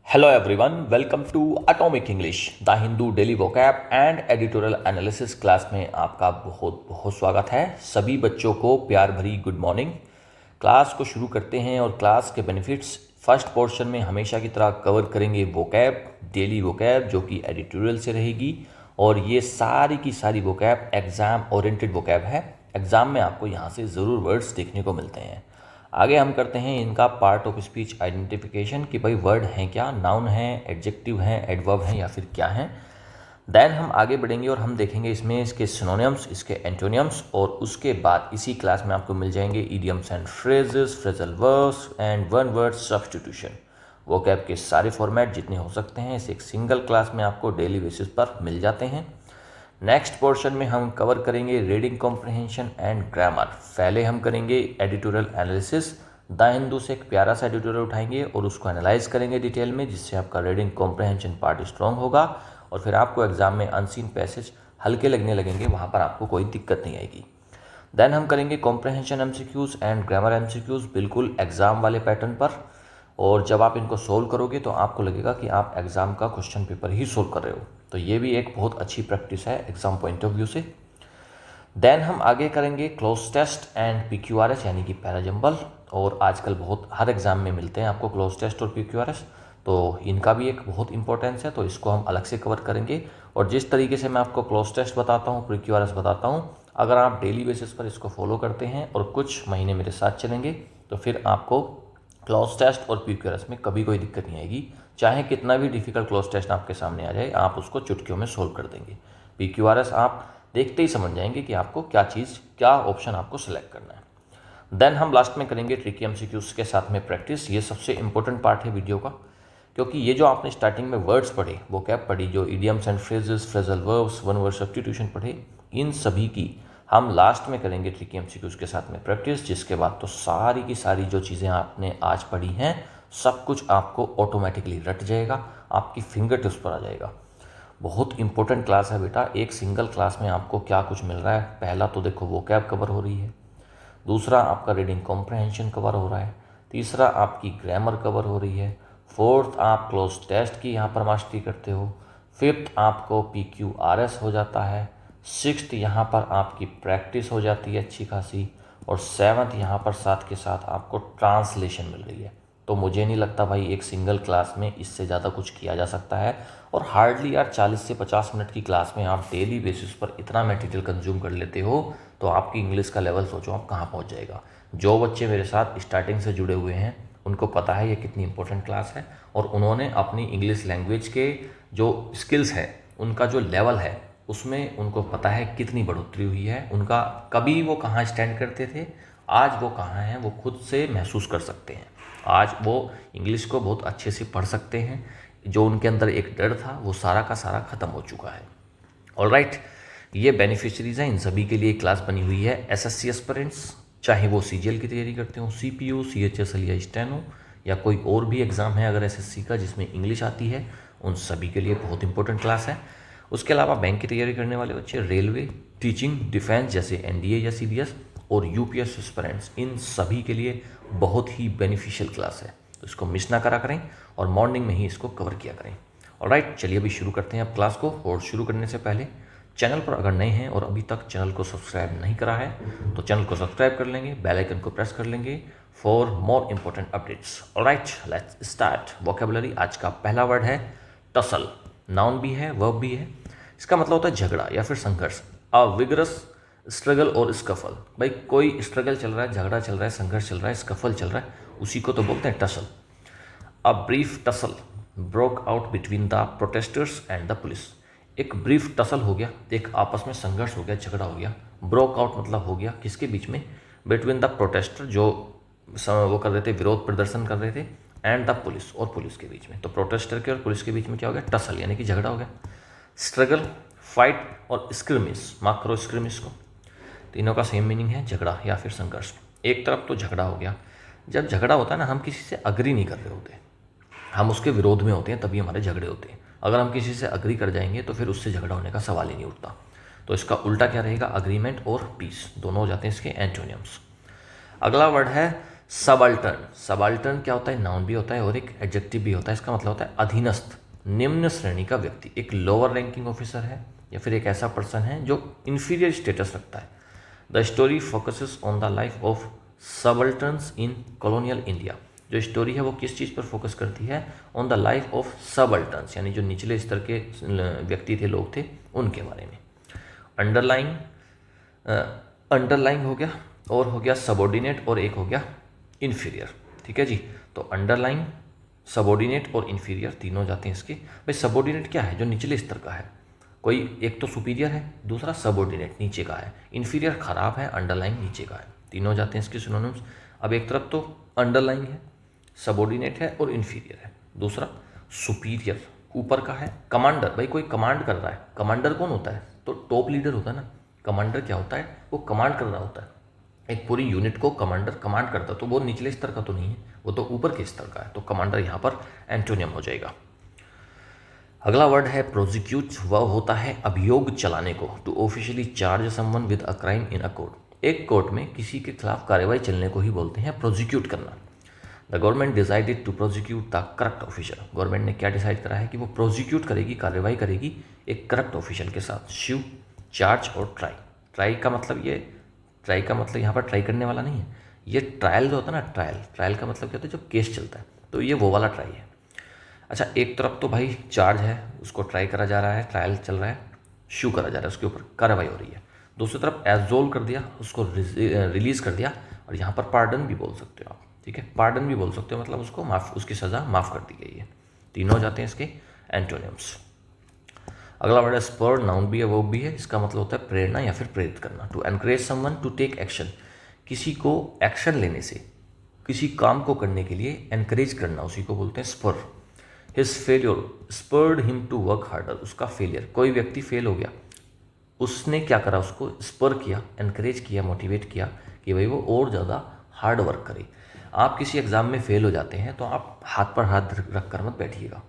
Hello everyone, welcome to Atomic English, the Hindu daily vocab and editorial analysis class में आपका बहुत बहुत स्वागत है। सभी बच्चों को प्यार भरी गुड मॉर्निंग। क्लास को शुरू करते हैं और क्लास के बेनिफिट्स फर्स्ट पोर्शन में हमेशा की तरह कवर करेंगे वोकैब, डेली वोकैब जो कि एडिटोरियल से रहेगी और ये सारी की सारी वोकैब एग्ज़ाम ओरिएंटेड वोकैब है। एग्ज़ाम में आपको यहाँ से ज़रूर वर्ड्स देखने को मिलते हैं। आगे हम करते हैं इनका पार्ट ऑफ स्पीच आइडेंटिफिकेशन कि भाई वर्ड हैं क्या, नाउन है, एडजेक्टिव हैं, एडवर्ब हैं या फिर क्या हैं। देन हम आगे बढ़ेंगे और हम देखेंगे इसमें इसके सिनोनिम्स, इसके एंटोनियम्स और उसके बाद इसी क्लास में आपको मिल जाएंगे idioms and phrases, phrasal verbs and one word substitution. Vocab के सारे फॉर्मेट जितने हो सकते हैं इस एक सिंगल क्लास में आपको डेली बेसिस पर मिल जाते हैं। नेक्स्ट पोर्शन में हम कवर करेंगे रीडिंग कॉम्प्रिहेंशन एंड ग्रामर। पहले हम करेंगे एडिटोरियल एनालिसिस, द हिंदू से एक प्यारा सा एडिटोरियल उठाएंगे और उसको एनालाइज करेंगे डिटेल में, जिससे आपका रीडिंग कॉम्प्रिहेंशन पार्ट स्ट्रॉन्ग होगा और फिर आपको एग्जाम में अनसीन पैसेज हल्के लगने लगेंगे, वहाँ पर आपको कोई दिक्कत नहीं आएगी। देन हम करेंगे comprehension MCQs and grammar MCQs बिल्कुल एग्जाम वाले पैटर्न पर, और जब आप इनको सोल्व करोगे तो आपको लगेगा कि आप एग्ज़ाम का क्वेश्चन पेपर ही सोल्व कर रहे हो। तो ये भी एक बहुत अच्छी प्रैक्टिस है एग्ज़ाम पॉइंट ऑफ व्यू से। देन हम आगे करेंगे क्लोज टेस्ट एंड PQRS यानी कि पैराजंबल, और आजकल बहुत हर एग्ज़ाम में मिलते हैं आपको क्लोज टेस्ट और PQRS, तो इनका भी एक बहुत इंपॉर्टेंस है, तो इसको हम अलग से कवर करेंगे। और जिस तरीके से मैं आपको क्लोज टेस्ट बताता हूँ, PQRS बताता हूँ, अगर आप डेली बेसिस पर इसको फॉलो करते हैं और कुछ महीने मेरे साथ चलेंगे तो फिर आपको क्लोज टेस्ट और PQRS में कभी कोई दिक्कत नहीं आएगी। चाहे कितना भी डिफिकल्ट क्लोज टेस्ट आपके सामने आ जाए, आप उसको चुटकियों में सोल्व कर देंगे। PQRS आप देखते ही समझ जाएंगे कि आपको क्या चीज़, क्या ऑप्शन आपको सेलेक्ट करना है। देन हम लास्ट में करेंगे ट्रिकी MCQs के साथ में प्रैक्टिस। ये सबसे इंपॉर्टेंट पार्ट है वीडियो का, क्योंकि ये जो आपने स्टार्टिंग में वर्ड्स पढ़े, वोकैब पढ़ी, जो idioms and phrases, phrasal verbs, one word substitution पढ़े, इन सभी की हम लास्ट में करेंगे ट्रिकी MCQs के साथ में प्रैक्टिस। जिसके बाद तो सारी की सारी जो चीज़ें आपने आज पढ़ी हैं सब कुछ आपको ऑटोमेटिकली रट जाएगा, आपकी फिंगर टिप्स पर आ जाएगा। बहुत इंपॉर्टेंट क्लास है बेटा। एक सिंगल क्लास में आपको क्या कुछ मिल रहा है, पहला तो देखो वोकैब कवर हो रही है, दूसरा आपका रीडिंग कॉम्प्रिहेंशन कवर हो रहा है, तीसरा आपकी ग्रामर कवर हो रही है, फोर्थ आप क्लोज टेस्ट की यहाँ पर मास्टरी करते हो, फिफ्थ आपको PQRS हो जाता है, सिक्स्थ यहाँ पर आपकी प्रैक्टिस हो जाती है अच्छी खासी, और सेवन्थ यहाँ पर साथ के साथ आपको ट्रांसलेशन मिल रही है। तो मुझे नहीं लगता भाई एक सिंगल क्लास में इससे ज़्यादा कुछ किया जा सकता है। और हार्डली यार 40 से 50 मिनट की क्लास में आप डेली बेसिस पर इतना मटेरियल कंज्यूम कर लेते हो, तो आपकी इंग्लिश का लेवल सोचो आप कहाँ पहुँच जाएगा। जो बच्चे मेरे साथ स्टार्टिंग से जुड़े हुए हैं उनको पता है ये कितनी इंपॉर्टेंट क्लास है, और उन्होंने अपनी इंग्लिश लैंग्वेज के जो स्किल्स है, उनका जो लेवल है, उसमें उनको पता है कितनी बढ़ोतरी हुई है उनका। कभी वो कहाँ स्टैंड करते थे, आज वो कहाँ हैं, वो खुद से महसूस कर सकते हैं। आज वो इंग्लिश को बहुत अच्छे से पढ़ सकते हैं। जो उनके अंदर एक डर था वो सारा का सारा ख़त्म हो चुका है। ऑलराइट, ये बेनिफिशरीज़ हैं, इन सभी के लिए क्लास बनी हुई है। SSC एस्पिरेंट्स, चाहे वो CGL की तैयारी करते हो, CPU, CHSL या स्टेनो, या कोई और भी एग्ज़ाम है अगर SSC का जिसमें इंग्लिश आती है, उन सभी के लिए बहुत इंपॉर्टेंट क्लास है। उसके अलावा बैंक की तैयारी करने वाले बच्चे, रेलवे, टीचिंग, डिफेंस जैसे NDA या CDS, और UPS एस्पिरेंट्स, इन सभी के लिए बहुत ही बेनिफिशियल क्लास है। तो इसको मिस ना करा करें और मॉर्निंग में ही इसको कवर किया करें। ऑलराइट, चलिए अभी शुरू करते हैं अब क्लास को। और शुरू करने से पहले चैनल पर अगर नए हैं और अभी तक चैनल को सब्सक्राइब नहीं करा है तो चैनल को सब्सक्राइब कर लेंगे, बेल आइकन को प्रेस कर लेंगे for more important updates. Alright, let's start. Vocabulary, आज का पहला वर्ड है टसल। नाउन भी है, वर्ब भी है। इसका मतलब होता है झगड़ा या फिर संघर्ष। अ विगरस स्ट्रगल और स्कफल। भाई कोई स्ट्रगल चल रहा है, झगड़ा चल रहा है, संघर्ष चल रहा है, स्कफल चल रहा है, उसी को तो बोलते हैं tussle. A brief tussle broke out between the protesters and the police. एक ब्रीफ टसल हो गया, एक आपस में संघर्ष हो गया, झगड़ा हो गया। ब्रोक आउट मतलब हो गया किसके बीच में, बिटवीन द प्रोटेस्टर, जो वो कर रहे थे, विरोध प्रदर्शन कर रहे थे, एंड द पुलिस, और पुलिस के बीच में। तो प्रोटेस्टर के और पुलिस के बीच में क्या हो गया, टसल यानी कि झगड़ा हो गया। स्ट्रगल, फाइट, और स्क्रिमिस, मार्क करो स्क्रिमिस को, तीनों का सेम मीनिंग है, झगड़ा या फिर संघर्ष। एक तरफ तो झगड़ा हो गया, जब झगड़ा होता है ना, हम किसी से अग्री नहीं कर रहे होते, हम उसके विरोध में होते हैं, तभी हमारे झगड़े होते हैं। अगर हम किसी से अग्री कर जाएंगे तो फिर उससे झगड़ा होने का सवाल ही नहीं उठता। तो इसका उल्टा क्या रहेगा, अग्रीमेंट और पीस, दोनों हो जाते हैं इसके एंटोनियम्स। अगला वर्ड है सबाल्टर्न, सबाल्टर्न क्या होता है? नाउन भी होता है और एक एडजेक्टिव भी होता है। इसका मतलब होता है अधीनस्थ, निम्न श्रेणी का व्यक्ति। एक लोअर रैंकिंग ऑफिसर है या फिर एक ऐसा पर्सन है जो इंफीरियर स्टेटस रखता है। The story focuses on the life of subalterns in colonial India. जो स्टोरी है वो किस चीज़ पर फोकस करती है? On the life of subalterns, यानी जो निचले स्तर के व्यक्ति थे, लोग थे, उनके बारे में। अंडरलाइन, अंडरलाइन हो गया और हो गया सबॉर्डिनेट और एक हो गया इन्फीरियर। ठीक है जी। तो अंडरलाइन, सबॉर्डिनेट और इन्फीरियर तीनों जाते हैं इसके। भाई सबॉर्डिनेट क्या है? जो निचले स्तर का है। कोई एक तो सुपीरियर है, दूसरा सबॉर्डिनेट नीचे का है। इन्फीरियर खराब है, अंडरलाइन नीचे का है। तीनों जाते हैं इसके सिनोनिम्स। अब एक तरफ तो अंडरलाइन है, सबॉर्डिनेट है और इन्फीरियर है। दूसरा सुपीरियर ऊपर का है। कमांडर, भाई कोई कमांड कर रहा है। कमांडर कौन होता है? तो टॉप लीडर होता है ना। कमांडर क्या होता है? वो कमांड कर रहा होता है। एक पूरी यूनिट को कमांडर कमांड करता है, तो वो निचले स्तर का तो नहीं है, वो तो ऊपर के स्तर का है। तो कमांडर यहाँ पर एंटोनियम हो जाएगा। अगला वर्ड है प्रोसिक्यूट। वह होता है अभियोग चलाने को। To officially charge someone with a crime in a court. एक कोर्ट में किसी के खिलाफ कार्रवाई चलने को ही बोलते हैं प्रोसिक्यूट करना। The government decided to prosecute the corrupt officer. Government ने क्या डिसाइड करा है कि वो प्रोसिक्यूट करेगी, कार्रवाई करेगी एक करप्ट ऑफिशियल के साथ। शिव, चार्ज और ट्राई। ट्राई का मतलब ये, ट्राई का मतलब यहाँ पर ट्राई करने वाला नहीं है। ये ट्रायल जो होता है ना, ट्रायल का मतलब क्या होता है? जब केस चलता है, तो ये वो वाला ट्राई है। अच्छा, एक तरफ तो भाई चार्ज है, उसको ट्राई करा जा रहा है, ट्रायल चल रहा है, शू करा जा रहा है, उसके ऊपर कार्रवाई हो रही है। दूसरी तरफ एब्सोल्व कर दिया, उसको रिलीज़ कर दिया। और यहाँ पर पार्डन भी बोल सकते हो आप। ठीक है, पार्डन भी बोल सकते हो, मतलब उसको माफ़, उसकी सज़ा माफ़ कर दी गई है। तीनों जाते हैं इसके एंटोनिम्स। अगला वर्ड है स्पर। नाउन भी है, वो भी है। इसका मतलब होता है प्रेरणा या फिर प्रेरित करना। To encourage someone to take action. किसी को एक्शन लेने से, किसी काम को करने के लिए एनकरेज करना, उसी को बोलते हैं spur. His failure spurred him to work harder. उसका फेलियर, कोई व्यक्ति फेल हो गया, उसने क्या करा? उसको स्पर किया, एनकरेज किया, मोटिवेट किया कि भाई वो और ज़्यादा हार्ड वर्क करे। आप किसी एग्ज़ाम में फेल हो जाते हैं तो आप हाथ पर हाथ रख कर मत बैठिएगा।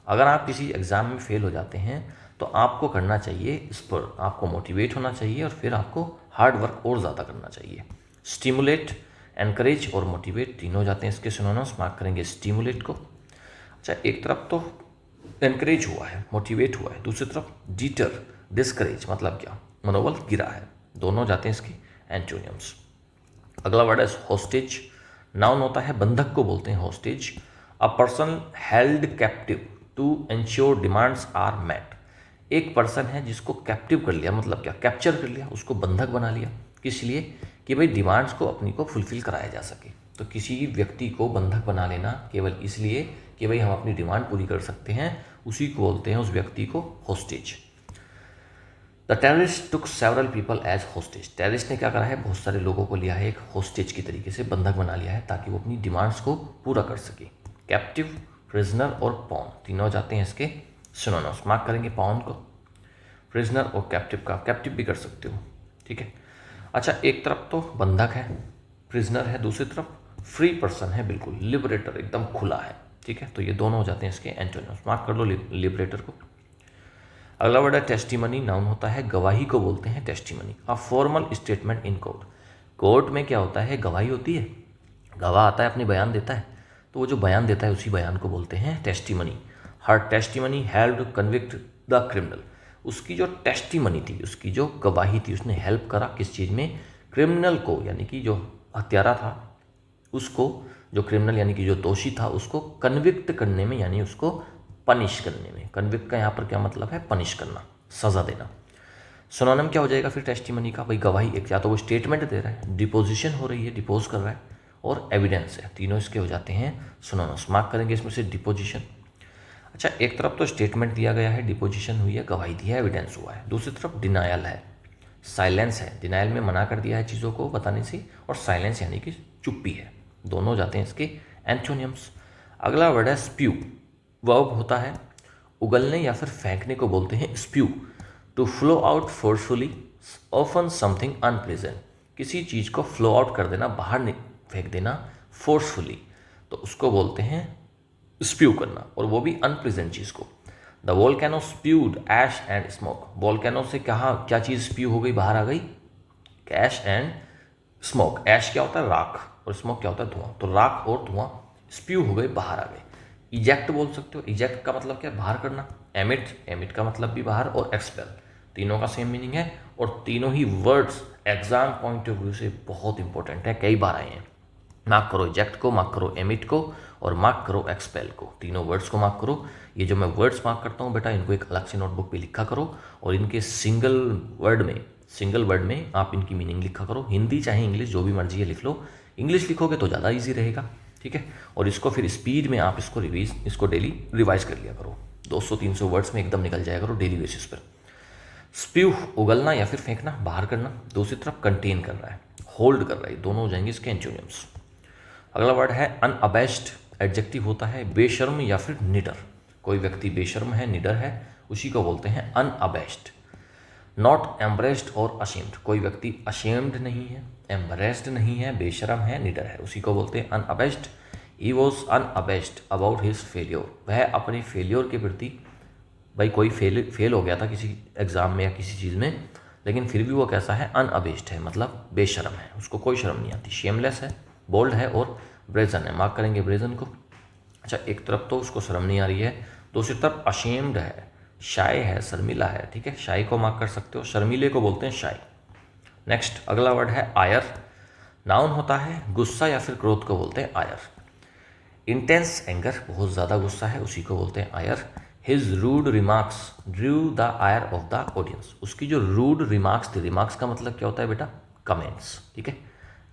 अगर आप किसी एग्ज़ाम में फेल हो जाते हैं तो आपको करना चाहिए स्पर, आपको मोटिवेट होना चाहिए और फिर आपको हार्ड वर्क और ज़्यादा करना चाहिए। स्टिमुलेट, एनकरेज और मोटिवेट तीनों जाते हैं इसके सिनोनिम्स। मार्क करेंगे स्टिमुलेट को। अच्छा, एक तरफ तो एनकरेज हुआ है, मोटिवेट हुआ है, दूसरी तरफ डीटर, डिस्करेज, मतलब क्या? मनोबल गिरा है। दोनों जाते हैं इसके एंटोनियम्स। अगला वर्ड है हॉस्टेज। नाउन होता है, बंधक को बोलते हैं hostage. A person held captive to ensure demands are met. एक पर्सन है जिसको कैप्टिव कर लिया, मतलब क्या? कैप्चर कर लिया, उसको बंधक बना लिया। किस लिए? कि भाई डिमांड्स को अपनी को फुलफिल कराया जा सके। तो किसी व्यक्ति को बंधक बना लेना केवल इसलिए कि भाई हम अपनी डिमांड पूरी कर सकते हैं, उसी को बोलते हैं, उस व्यक्ति को hostage. The terrorist took several people as hostage. Terrorist ने क्या करा है? बहुत सारे लोगों को लिया है एक हॉस्टेज की तरीके से, बंधक बना लिया है ताकि वो अपनी डिमांड्स को पूरा कर सके। कैप्टिव, प्रिजनर और पॉन तीनों जाते हैं इसके सिनोनिम्स। मार्क करेंगे पॉन को, प्रिजनर और कैप्टिव का। कैप्टिव भी कर सकते हो, ठीक है। अच्छा, एक तरफ तो बंधक है, प्रिजनर है, दूसरी तरफ फ्री पर्सन है, बिल्कुल लिबरेटर, एकदम खुला है, ठीक है। तो ये दोनों हो जाते हैं इसके एंटोनिम्स। मार्क कर लो लिबरेटर को। अगला वर्ड है टेस्टिमनी। नाउन होता है, गवाही को बोलते हैं testimony. A formal statement in court. Court में क्या होता है? गवाही होती है, गवाह आता है, अपने बयान देता है, तो वो जो बयान देता है उसी बयान को बोलते हैं testimony. Her testimony helped convict the criminal. उसकी जो टेस्टिमनी थी, उसकी जो गवाही थी, उसने हेल्प करा किस चीज़ में? क्रिमिनल को, यानी कि जो हत्यारा था उसको, जो क्रिमिनल यानी कि जो दोषी था उसको कन्विक्ट करने में, यानी उसको पनिश करने में। कन्विक्ट का यहाँ पर क्या मतलब है? पनिश करना, सज़ा देना। सिनोनिम क्या हो जाएगा फिर टेस्टिमनी का? भाई गवाही, एक या तो वो स्टेटमेंट दे रहा है, डिपोजिशन हो रही है, डिपोज कर रहा है, और एविडेंस है, तीनों इसके हो जाते हैं सिनोनिम्स। मार्क करेंगे इसमें से डिपोजिशन। अच्छा, एक तरफ तो स्टेटमेंट दिया गया है, डिपोजिशन हुई है, गवाही दी है, एविडेंस हुआ है। दूसरी तरफ डिनायल है, साइलेंस है। डिनायल में मना कर दिया है चीज़ों को बताने से, और साइलेंस यानी कि चुप्पी है। दोनों जाते हैं इसके एंटोनिम्स। अगला वर्ड है स्प्यू। वर्ब होता है उगलने या फिर फेंकने को बोलते हैं spew. To flow out forcefully, often something unpleasant. किसी चीज़ को फ्लो आउट कर देना, बाहर फेंक देना फोर्सफुली, तो उसको बोलते हैं स्प्यू करना, और वो भी अनप्लेजेंट चीज़ को। The volcano spewed ash and smoke. Volcano से क्या चीज़ स्प्यू हो गई, बाहर आ गई? ऐश एंड स्मोक, ऐश क्या होता है राख, और स्मोक क्या होता है धुआं, तो राख और धुआं स्प्यू हो गए, बाहर आ गए। इजेक्ट बोल सकते हो, इजेक्ट का मतलब क्या है बाहर करना। एमिट, एमिट का मतलब भी बाहर, और एक्सपेल, तीनों का सेम मीनिंग है, और तीनों ही words exam point of view से बहुत इंपॉर्टेंट है, कई बार आए हैं। मार्क करो इजेक्ट को, मार्क करो एमिट को, और मार्क करो एक्सपेल को, तीनों वर्ड्स को मार्क करो। ये जो मैं वर्ड्स मार्क करता हूँ बेटा, इनको एक अलग से नोटबुक पे लिखा करो, और इनके सिंगल वर्ड में आप इनकी मीनिंग लिखा करो। हिंदी चाहे इंग्लिश जो भी मर्जी है लिख लो, इंग्लिश लिखोगे तो ज़्यादा ईजी रहेगा, ठीक है। और इसको फिर स्पीड में आप इसको डेली रिवाइज कर लिया करो, 200-300 वर्ड्स में एकदम निकल जाया करो डेली बेसिस पर। स्प्यू, उगलना या फिर फेंकना, बाहर करना। दूसरी तरफ कंटेन कर रहा है, होल्ड कर रहा है, दोनों हो जाएंगे इसके एंटोनिम्स। अगला वर्ड है अनअबेस्ड, एडजेक्टिव होता है बेशर्म या फिर निडर। कोई व्यक्ति बेशर्म है, निडर है, उसी को बोलते हैं अनअबेस्ड। नॉट एम्ब्रेस्ड और अशेम्ड, कोई व्यक्ति अशेम्ड नहीं है, एम्ब्रेस्ड नहीं है, बेशरम है, निडर है, उसी को बोलते हैं unabashed. He was unabashed about his failure, वह अपने फेलियर के प्रति, भाई कोई फेल हो गया था किसी एग्जाम में या किसी चीज़ में, लेकिन फिर भी वो कैसा है, अनअबेस्ड है, मतलब बेशरम है, उसको कोई शर्म नहीं आती। शेमलेस है, बोल्ड है, और ब्रेजन है, मार्क करेंगे ब्रेजन को। अच्छा, एक तरफ तो उसको शर्म नहीं आ रही है, दूसरी तरफ अशेम्ड है, शाय है, शर्मिला है, ठीक है, शाय को मार्क कर सकते हो, शर्मिले को बोलते हैं शाय। नेक्स्ट अगला वर्ड है आयर, नाउन होता है गुस्सा या फिर क्रोध को बोलते हैं आयर। इंटेंस एंगर, बहुत ज़्यादा गुस्सा है, उसी को बोलते हैं ire. His rude remarks drew the ire of the audience, उसकी जो रूड रिमार्क्स थी, रिमार्क्स का मतलब क्या होता है बेटा, कमेंट्स, ठीक है,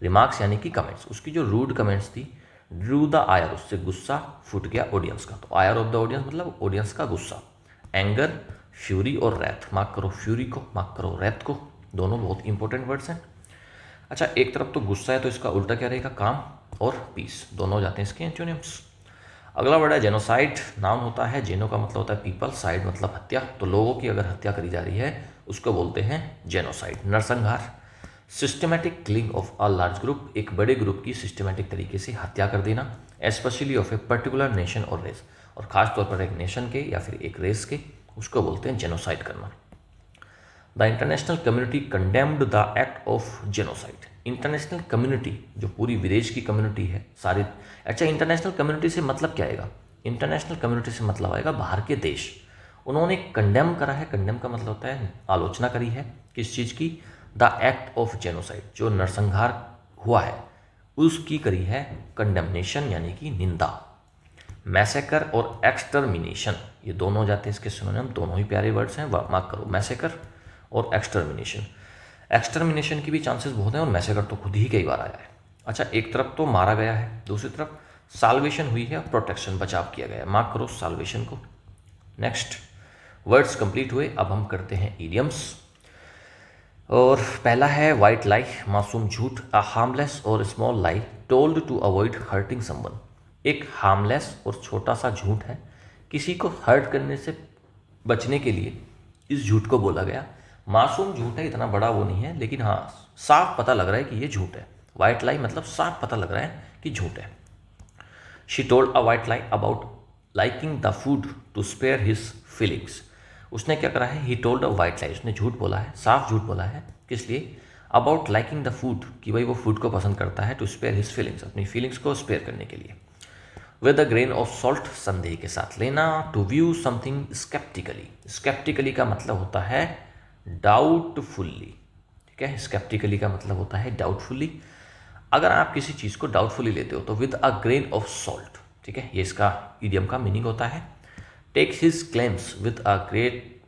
रिमार्क्स यानी कि कमेंट्स, उसकी जो रूड कमेंट्स थी, ड्रू द आयर, उससे गुस्सा फूट गया ऑडियंस का, तो आयर ऑफ द ऑडियंस मतलब ऑडियंस का गुस्सा। एंगर, फ्यूरी और रैथ, मार्क करो फ्यूरी को, मार्क करो रैथ को, दोनों बहुत इंपॉर्टेंट वर्ड्स हैं। अच्छा, एक तरफ तो गुस्सा है तो इसका उल्टा क्या रहेगा, काम और पीस, दोनों हो जाते हैं इसके एंटोनिम्स। अगला वर्ड है जेनोसाइड, नाउन होता है, जेनो का मतलब होता है पीपल, साइड मतलब हत्या, तो लोगों की अगर हत्या करी जा रही है उसको बोलते हैं जेनोसाइड। नरसंहार, systematic killing of a large group, एक बड़े ग्रुप की सिस्टमेटिक तरीके से हत्या कर देना, especially of a particular nation और रेस, और खास तौर पर एक नेशन के या फिर एक रेस के, उसको बोलते हैं जेनोसाइड करना। The international community condemned the act of genocide, international community जो पूरी विदेश की कम्युनिटी है सारी। अच्छा, इंटरनेशनल कम्युनिटी से मतलब क्या आएगा, इंटरनेशनल कम्युनिटी से मतलब आएगा बाहर के देश, उन्होंने कंडेम करा है, कंडेम का मतलब होता है आलोचना करी है, किस चीज़ की, द एक्ट ऑफ जेनोसाइड, जो नरसंहार हुआ है उसकी करी है कंडेमनेशन यानी कि निंदा। मैसेकर और एक्सटर्मिनेशन, ये दोनों हो जाते हैं इसके सिनोनिम, दोनों ही प्यारे वर्ड्स हैं, मार्क करो मैसेकर और एक्सटर्मिनेशन। एक्सटर्मिनेशन की भी चांसेस बहुत हैं और मैसेकर तो खुद ही कई बार आया है। अच्छा, एक तरफ तो मारा गया है, दूसरी तरफ साल्वेशन हुई है, प्रोटेक्शन बचाव किया गया है, मार्क करो साल्वेशन को। नेक्स्ट वर्ड्स कंप्लीट हुए, अब हम करते हैं इडियम्स। और पहला है वाइट लाई, मासूम झूठ, अ हार्मलेस और small lie told to avoid hurting someone, एक हार्मलेस और छोटा सा झूठ है, किसी को हर्ट करने से बचने के लिए इस झूठ को बोला गया। मासूम झूठ है, इतना बड़ा वो नहीं है, लेकिन हाँ साफ पता लग रहा है कि ये झूठ है। वाइट लाई मतलब साफ पता लग रहा है कि झूठ है। She told a white lie about liking the food to spare his feelings, उसने क्या करा है, ही टोल्ड अ वाइट लाई, उसने झूठ बोला है, साफ झूठ बोला है, किस लिए, अबाउट लाइकिंग द फूड, कि भाई वो फूड को पसंद करता है, टू स्पेयर हिज फीलिंग्स, अपनी फीलिंग्स को स्पेयर करने के लिए। With a grain of salt, संदेह के साथ लेना। टू व्यू समथिंग स्केप्टिकली, स्केप्टिकली का मतलब होता है डाउटफुली, ठीक है, स्केप्टिकली का मतलब होता है डाउटफुली। अगर आप किसी चीज़ को डाउटफुली लेते हो तो with a grain of salt, ठीक है, ये इसका इडियम का मीनिंग होता है। Take his claims with a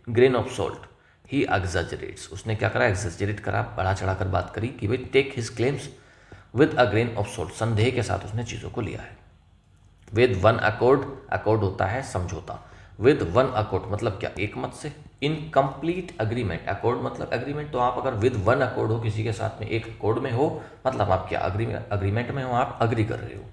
grain of salt, he exaggerates, उसने क्या करा, एग्जैजरेट करा, बढ़ा चढ़ा कर बात करी कि भाई take his claims with a grain of salt, संदेह के साथ उसने चीज़ों को लिया है। विद वन अकॉर्ड, अकॉर्ड होता है समझौता, विद वन अकॉर्ड मतलब क्या, एक मत से। इन कंप्लीट अग्रीमेंट, अकॉर्ड मतलब एग्रीमेंट, तो आप अगर विद वन अकॉर्ड हो, किसी के साथ में एक अकॉर्ड में हो, मतलब आप क्या अग्रीमेंट में हो, आप अग्री कर रहे हो।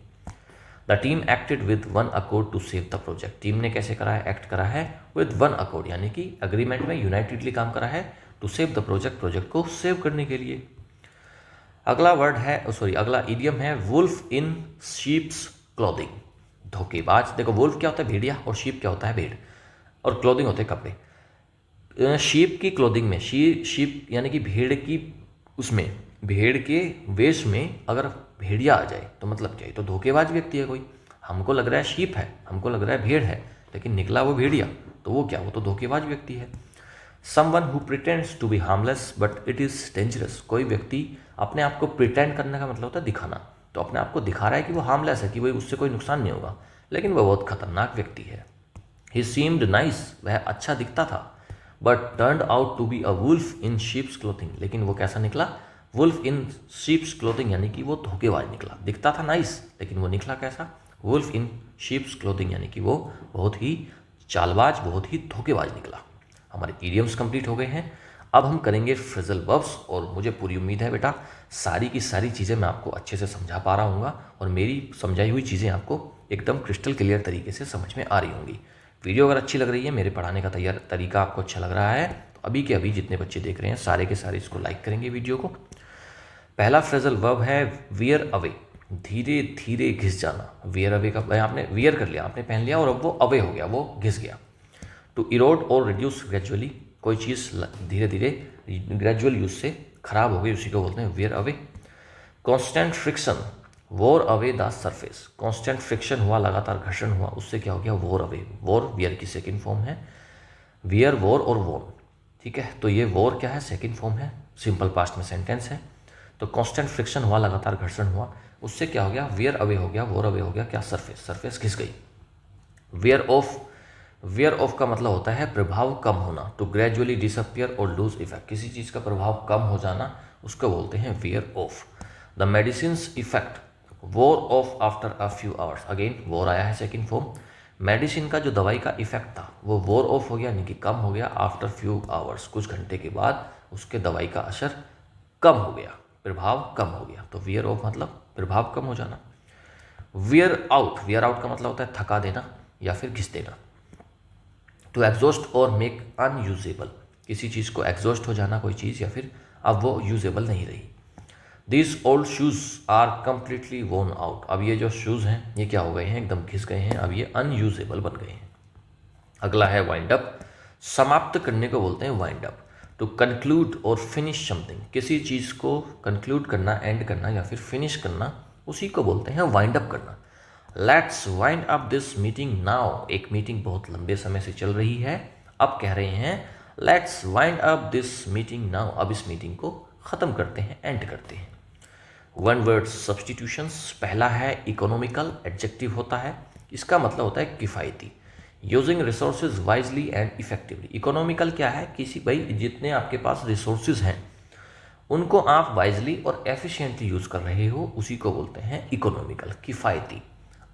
The team acted with one accord to save the project, team ने कैसे करा है, एक्ट करा है विद वन अकॉर्ड, यानी कि अग्रीमेंट में यूनाइटेडली काम करा है, to save the project, project को सेव करने के लिए। अगला वर्ड है, अगला इडियम है वुल्फ इन शीप्स क्लॉथिंग, धोखेबाज। देखो वुल्फ क्या होता है, भेड़िया, और शीप क्या होता है, भेड़, और क्लोथिंग होते हैं कपड़े। शीप की क्लोथिंग में, शीप यानी कि भेड़ की, उसमें भेड़ के वेश में अगर भेड़िया आ जाए तो मतलब क्या है, तो धोखेबाज व्यक्ति है कोई। हमको लग रहा है शीप है, हमको लग रहा है भेड़ है, लेकिन निकला वो भेड़िया, तो वो क्या, वो तो धोखेबाज व्यक्ति है। Someone who pretends to be harmless but it is dangerous, कोई व्यक्ति अपने आप को प्रिटेंड करने का मतलब होता है दिखाना, तो अपने आप को दिखा रहा है कि वो हार्मलेस है, कि भाई उससे कोई नुकसान नहीं होगा, लेकिन वह बहुत खतरनाक व्यक्ति है। ही सीम्ड नाइस, वह अच्छा दिखता था, but turned out to be a wolf in sheep's clothing, लेकिन वो कैसा निकला, वुल्फ इन शीप्स क्लोथिंग, यानी कि वो धोखेबाज निकला। दिखता था नाइस, लेकिन वो निकला कैसा, वुल्फ इन शीप्स क्लोथिंग, यानी कि वो बहुत ही चालबाज, बहुत ही धोखेबाज निकला। हमारे इडियम्स कंप्लीट हो गए हैं। अब हम करेंगे फ्रेजल वर्ब्स, और मुझे पूरी उम्मीद है बेटा सारी की सारी चीज़ें मैं आपको अच्छे से समझा पा रहा हूँ, और मेरी समझाई हुई चीज़ें आपको एकदम क्रिस्टल क्लियर तरीके से समझ में आ रही होंगी। वीडियो अगर अच्छी लग रही है, मेरे पढ़ाने का तरीका आपको अच्छा लग रहा है, तो अभी के अभी जितने बच्चे देख रहे हैं सारे के सारे इसको लाइक करेंगे वीडियो को। पहला फ्रेजल वर्ब है वियर अवे, धीरे धीरे घिस जाना। वियर अवे का आपने वियर कर लिया, आपने पहन लिया, और अब वो अवे हो गया, वो घिस गया। टू इरोड और रिड्यूस ग्रेजुअली, कोई चीज़ धीरे धीरे ग्रेजुअल यूज से खराब हो गई, उसी को बोलते हैं वियर अवे। कॉन्स्टेंट फ्रिक्शन, वोर away the surface, constant friction हुआ, लगातार घर्षण हुआ, उससे क्या हो गया, वोर अवे। वोर वियर की सेकेंड फॉर्म है, वियर वोर और वोन, ठीक है। तो ये वोर क्या है, सेकेंड फॉर्म है, सिंपल पास्ट में सेंटेंस है। तो कॉन्स्टेंट फ्रिक्शन हुआ, लगातार घर्षण हुआ, उससे क्या हो गया, वियर अवे हो गया, वोर अवे हो गया, क्या, सरफेस, सरफेस घिस गई। वियर ऑफ, वियर ऑफ का मतलब होता है प्रभाव कम होना, टू ग्रेजुअली डिसअपियर और लूज इफेक्ट, किसी चीज़ का प्रभाव कम हो जाना, उसको बोलते हैं wear off. The medicine's effect wore off after a few hours, again wore आया है सेकेंड फॉर्म। मेडिसिन का जो दवाई का इफेक्ट था वो वोर ऑफ हो गया, यानी कि कम हो गया, आफ्टर फ्यू आवर्स, कुछ घंटे के बाद उसके दवाई का असर कम हो गया, प्रभाव कम हो गया। तो वियर ऑफ मतलब प्रभाव कम हो जाना। वियर आउट, वियर आउट का मतलब होता है थका देना या फिर घिस देना। टू एग्जॉस्ट और मेक अनयूजेबल, किसी चीज़ को एग्जॉस्ट हो जाना, कोई चीज़, या फिर अब वो यूजेबल नहीं रही। This old shoes are completely worn out, अब ये जो शूज़ हैं ये क्या हो गए हैं, एकदम घिस गए हैं, अब ये अनयूजेबल बन गए हैं। अगला है वाइंड अप, समाप्त करने को बोलते हैं वाइंड अप। टू कंक्लूड और फिनिश समथिंग, किसी चीज़ को कंक्लूड करना, एंड करना या फिर फिनिश करना, उसी को बोलते हैं वाइंड अप करना। Let's wind up this meeting now, एक मीटिंग बहुत लंबे समय से चल रही है, अब कह रहे हैं let's wind up this meeting now, अब इस मीटिंग को ख़त्म करते हैं, एंड करते हैं। वन वर्ड सब्सटीट्यूशंस, पहला है इकोनॉमिकल, एडजेक्टिव होता है, इसका मतलब होता है किफ़ायती। Using resources wisely and effectively, economical क्या है, किसी भाई जितने आपके पास रिसोर्सेज हैं उनको आप वाइजली और एफिशिएंटली यूज़ कर रहे हो, उसी को बोलते हैं इकोनॉमिकल, किफ़ायती।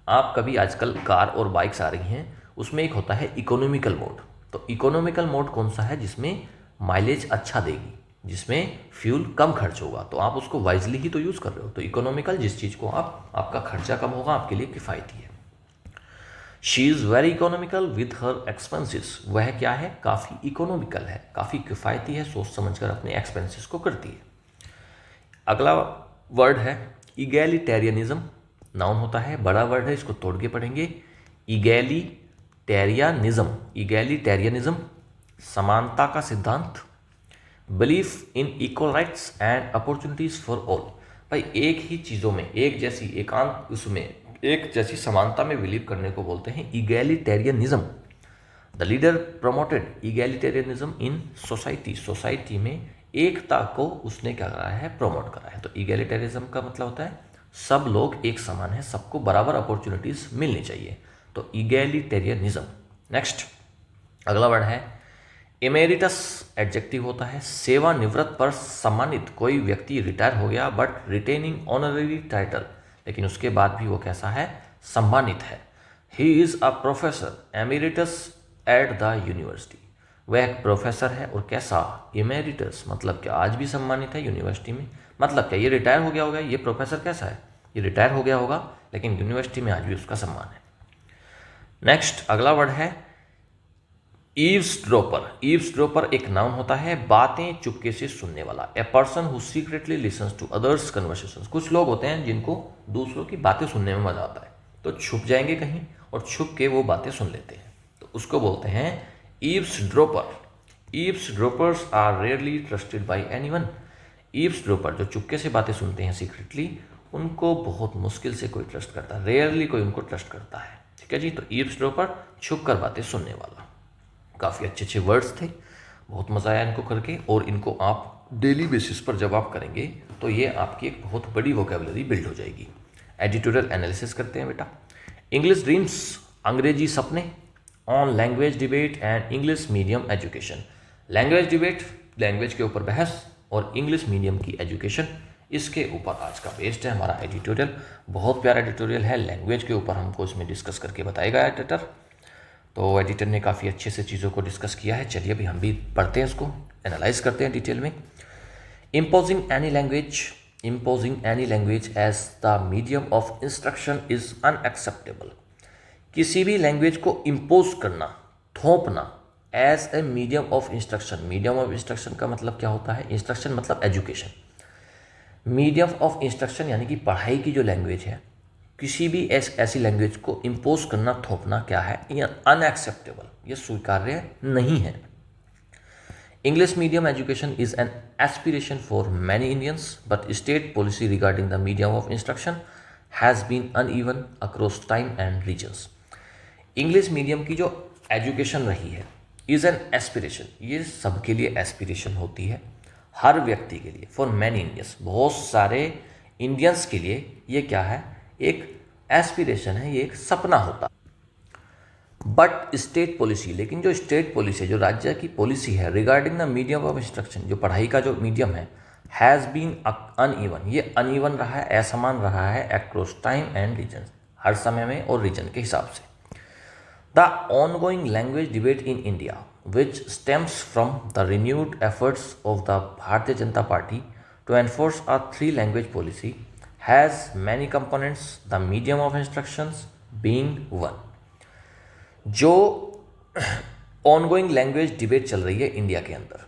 आप कभी आजकल कार और बाइक्स आ रही हैं, उसमें एक होता है इकोनॉमिकल मोड, तो इकोनॉमिकल मोड कौन सा है, जिसमें माइलेज अच्छा देगी, जिसमें फ्यूल कम खर्च होगा, तो आप उसको वाइजली ही तो यूज़ कर रहे हो। तो इकोनॉमिकल जिस चीज़ को आपका खर्चा कम होगा, आपके लिए किफ़ायती है। She is very economical with her expenses, वह क्या है, काफ़ी इकोनॉमिकल है, काफ़ी किफ़ायती है, सोच समझकर अपने एक्सपेंसेस को करती है। अगला वर्ड है इगैलिटेरियनिज्म, नाउन होता है, बड़ा वर्ड है, इसको तोड़ के पढ़ेंगे। इगैलिटेरियनिज्म, इगैलिटेरियनिज्म समानता का सिद्धांत। Belief in equal rights and opportunities for all, भाई एक ही चीज़ों में एक जैसी एकांत, उसमें एक जैसी समानता में बिलीव करने को बोलते हैं egalitarianism. The leader promoted egalitarianism in society, society में एकता को उसने क्या करा है, प्रमोट करा है। तो इगैलिटेरियनिज्म का मतलब होता है सब लोग एक समान है, सबको बराबर अपॉर्चुनिटीज मिलनी चाहिए, तो इगैलिटेरियनिज्म। नेक्स्ट अगला वर्ड है इमेरिटस, एडजेक्टिव होता है, सेवानिवृत्त पर सम्मानित, कोई व्यक्ति रिटायर हो गया बट रिटेनिंग ऑनररी टाइटल, लेकिन उसके बाद भी वो कैसा है, सम्मानित है। He is a professor emeritus at the university, वह एक प्रोफेसर है और कैसा, इमेरिटस, मतलब क्या आज भी सम्मानित है यूनिवर्सिटी में, मतलब क्या ये रिटायर हो गया होगा, ये प्रोफेसर कैसा है, ये रिटायर हो गया होगा, लेकिन यूनिवर्सिटी में आज भी उसका सम्मान है। नेक्स्ट अगला वर्ड है ईव्सड्रॉपर, ईव्सड्रॉपर एक नाउन होता है, बातें चुपके से सुनने वाला। A person who secretly listens to others conversations, कुछ लोग होते हैं जिनको दूसरों की बातें सुनने में मजा आता है, तो छुप जाएंगे कहीं और छुप के वो बातें सुन लेते हैं, तो उसको बोलते हैं eavesdropper. Eavesdroppers are rarely trusted by anyone, eavesdropper जो चुपके से बातें सुनते हैं सीक्रेटली, उनको बहुत मुश्किल से कोई ट्रस्ट करता है, रेयरली कोई उनको ट्रस्ट करता है। ठीक है जी। तो ईव्सड्रॉपर छुप कर बातें सुनने वाला। काफ़ी अच्छे अच्छे वर्ड्स थे, बहुत मज़ा आया इनको करके, और इनको आप डेली बेसिस पर जब आप करेंगे तो ये आपकी एक बहुत बड़ी वोकेबलरी बिल्ड हो जाएगी। एडिटोरियल एनालिसिस करते हैं बेटा। इंग्लिश ड्रीम्स, अंग्रेजी सपने, on language debate and English medium education. Language debate, language के ऊपर बहस, और इंग्लिश मीडियम की एजुकेशन, इसके ऊपर आज का बेस्ड है हमारा एडिटोरियल। बहुत प्यारा एडिटोरियल है, लैंग्वेज के ऊपर हमको इसमें डिस्कस करके बताएगा एडिटर। तो एडिटर ने काफ़ी अच्छे से चीज़ों को डिस्कस किया है। चलिए अभी हम भी पढ़ते हैं, इसको एनालाइज करते हैं डिटेल में। Imposing any language as the medium of instruction is unacceptable. किसी भी लैंग्वेज को इम्पोज करना, थोपना, as a medium of instruction. Medium of instruction का मतलब क्या होता है? इंस्ट्रक्शन मतलब एजुकेशन। मीडियम ऑफ इंस्ट्रक्शन यानी कि पढ़ाई की जो लैंग्वेज है, किसी भी ऐसी लैंग्वेज को इम्पोज करना, थोपना क्या है? ये अनएक्सेप्टेबल, ये स्वीकार्य नहीं है। English medium education is an aspiration for many Indians, but state policy regarding the medium of instruction has been uneven across time and regions. English medium की जो एजुकेशन रही है is an aspiration, ये सबके लिए एस्पिरेशन होती है, हर व्यक्ति के लिए, for many Indians, बहुत सारे इंडियंस के लिए ये क्या है? एक एस्पिरेशन है, ये एक सपना होता। बट स्टेट पॉलिसी, लेकिन जो स्टेट पॉलिसी, जो राज्य की पॉलिसी है regarding the medium of instruction, जो पढ़ाई का जो मीडियम है, हैज़ बीन अनइवन, ये अनइवन रहा है, असमान रहा है, अक्रॉस टाइम एंड रीजन, हर समय में और रीजन के हिसाब से। The ongoing language debate in India which stems from the renewed efforts of the Bharatiya Janata Party to enforce a 3 language policy has many components, the medium of instructions being one. जो ongoing language debate चल रही है India के अंदर,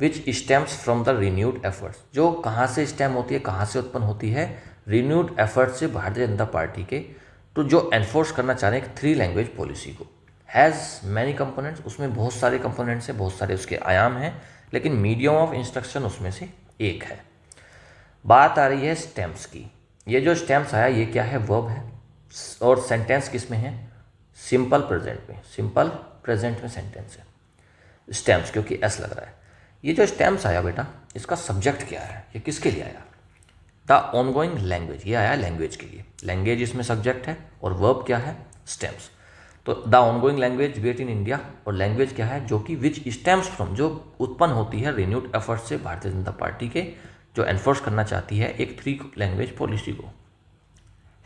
which stems from the renewed efforts, जो कहाँ से stem होती है, कहाँ से उत्पन्न होती है? रिन्यूड एफर्ट से भारतीय जनता पार्टी के, तो जो एनफोर्स करना चाह रहे हैं 3 लैंग्वेज पॉलिसी को। हैज़ मैनी कंपोनेंट्स, उसमें बहुत सारे कंपोनेंट्स हैं, बहुत सारे उसके आयाम हैं, लेकिन मीडियम ऑफ इंस्ट्रक्शन उसमें से एक है। बात आ रही है स्टेम्स की। ये जो स्टेम्स आया, ये क्या है? वर्ब है, और सेंटेंस किस में है? सिंपल प्रेजेंट में, सिंपल प्रेजेंट में सेंटेंस है। स्टेम्स क्योंकि एस लग रहा है। ये जो स्टेम्स आया बेटा, इसका सब्जेक्ट क्या है? ये किसके लिए आया? द ऑनगोइंग लैंग्वेज, ये आया लैंग्वेज के लिए। लैंग्वेज इसमें सब्जेक्ट है, और वर्ब क्या है? स्टेम्स। तो the ongoing language debate in India, और लैंग्वेज क्या है? जो कि विच स्टेम्स फ्रॉम, जो उत्पन्न होती है रिन्यूड एफर्ट से भारतीय जनता पार्टी के, जो एनफोर्स करना चाहती है एक 3 लैंग्वेज पॉलिसी को।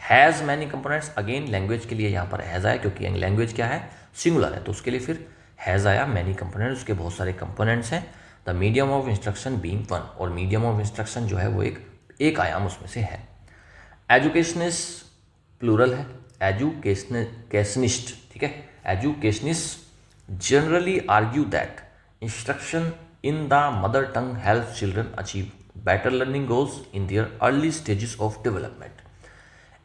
Has many components, again language के लिए यहाँ पर हैज़ आया, क्योंकि लैंग्वेज क्या है? सिंगुलर है, तो उसके लिए फिर हैज़ आया। मैनी कंपोनेंट्स, उसके बहुत सारे कंपोनेंट्स हैं। The medium of instruction being one, और मीडियम ऑफ इंस्ट्रक्शन जो है वो एक आयाम उसमें से है। एजुकेशनिस्ट प्लूरल है, एजुकेशनिस्ट, ठीक है। Educationist generally argue that instruction in the mother tongue help children achieve better learning goals in their early stages of development.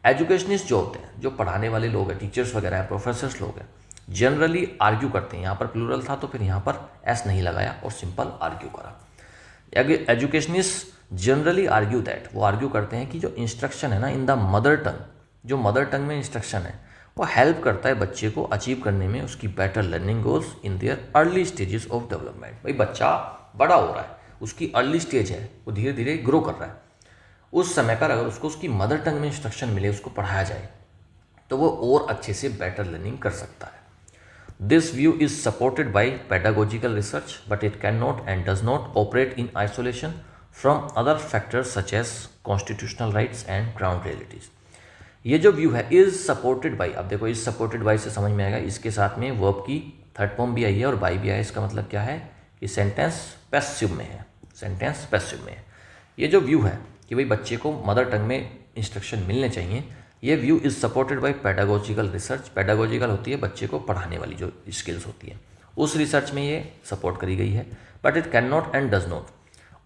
Educationist जो होते हैं, जो पढ़ाने वाले लोग हैं, टीचर्स वगैरह हैं, प्रोफेसर्स लोग हैं, जनरली आर्ग्यू करते हैं। यहाँ पर प्लूरल था तो फिर यहाँ पर एस नहीं लगाया और सिंपल आर्ग्यू करा। एजुकेशनिस्ट जनरली आर्ग्यू दैट, वो आर्ग्यू करते हैं कि जो इंस्ट्रक्शन है ना इन द मदर टंग, जो मदर टंग में इंस्ट्रक्शन है, वो हेल्प करता है बच्चे को अचीव करने में उसकी better learning goals in their early stages of development. भाई बच्चा बड़ा हो रहा है, उसकी अर्ली स्टेज है, वो धीरे धीरे ग्रो कर रहा है, उस समय पर अगर उसको उसकी मदर टंग में इंस्ट्रक्शन मिले, उसको पढ़ाया जाए, तो वो और अच्छे से बेटर लर्निंग कर सकता है। This view is supported by pedagogical research, but it can not and does not operate in isolation from other factors such as constitutional rights and ground realities. ये जो व्यू है इज सपोर्टेड बाय, अब देखो is supported bye से समझ में आएगा, इसके साथ में वर्ब की थर्ड फॉर्म भी आई है और बाय भी आया। इसका मतलब क्या है कि सेंटेंस पैसिव में है, सेंटेंस पैसिव में है। ये जो व्यू है कि भाई बच्चे को मदर टंग में इंस्ट्रक्शन मिलने चाहिए, ये view is supported by pedagogical research. Pedagogical होती है बच्चे को पढ़ाने वाली जो स्किल्स होती है, उस रिसर्च में ये सपोर्ट करी गई है। But it can not and does not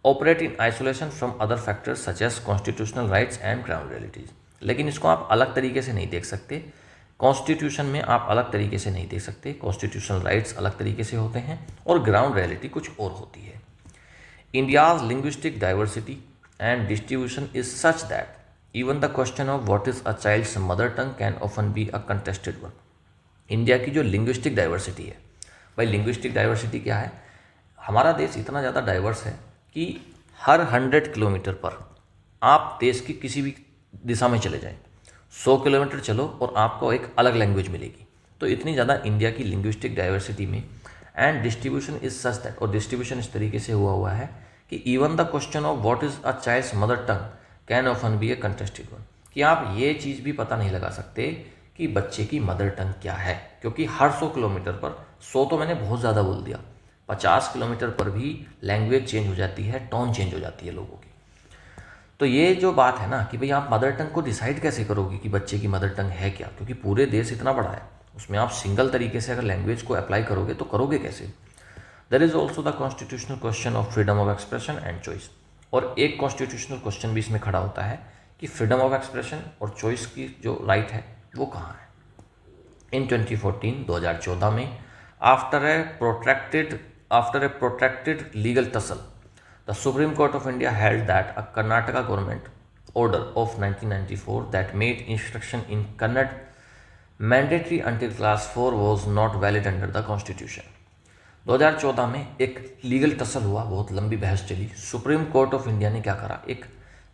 operate in isolation from other factors such as constitutional rights and ground realities. लेकिन इसको आप अलग तरीके से नहीं देख सकते, कॉन्स्टिट्यूशन में आप अलग तरीके से नहीं देख सकते, कॉन्स्टिट्यूशनल राइट्स अलग तरीके से होते हैं और ग्राउंड रियलिटी कुछ और होती है। India's linguistic diversity and distribution is such that even the question of what is a child's mother tongue can often be a contested one. India की जो लिंग्विस्टिक डाइवर्सिटी है, भाई लिंग्विस्टिक डाइवर्सिटी क्या है? हमारा देश इतना ज़्यादा डाइवर्स है कि हर 100 किलोमीटर पर आप देश की किसी भी दिशा में चले जाएं, 100 किलोमीटर चलो और आपको एक अलग लैंग्वेज मिलेगी. तो इतनी ज़्यादा इंडिया की लिंग्विस्टिक डाइवर्सिटी में and distribution is such that, और डिस्ट्रीब्यूशन इस तरीके से हुआ है कि even the question of what is a child's mother tongue can often be a contested one, कि आप ये चीज़ भी पता नहीं लगा सकते कि बच्चे की मदर टंग क्या है, क्योंकि हर 100 किलोमीटर पर, 100 तो मैंने बहुत ज़्यादा बोल दिया, 50 किलोमीटर पर भी लैंग्वेज चेंज हो जाती है, टोन चेंज हो जाती है लोगों की. तो ये जो बात है ना कि भाई आप मदर टंग को डिसाइड कैसे करोगे कि बच्चे की मदर टंग है क्या, क्योंकि पूरे देश इतना बड़ा है, उसमें आप सिंगल तरीके से अगर लैंग्वेज को अप्लाई करोगे तो करोगे कैसे. There is also the constitutional question of freedom of expression and choice, और एक कॉन्स्टिट्यूशनल क्वेश्चन भी इसमें खड़ा होता है कि फ्रीडम ऑफ एक्सप्रेशन और चॉइस की जो राइट है वो कहाँ है. इन 2014 में after a protracted legal tussle, the Supreme Court of India held that a Karnataka government order of 1994 that made instruction in Kannada mandatory until class 4 was not valid under the constitution. 2014 में एक legal tussle हुआ, बहुत लंबी बहस चली. Supreme court of India ने क्या करा, एक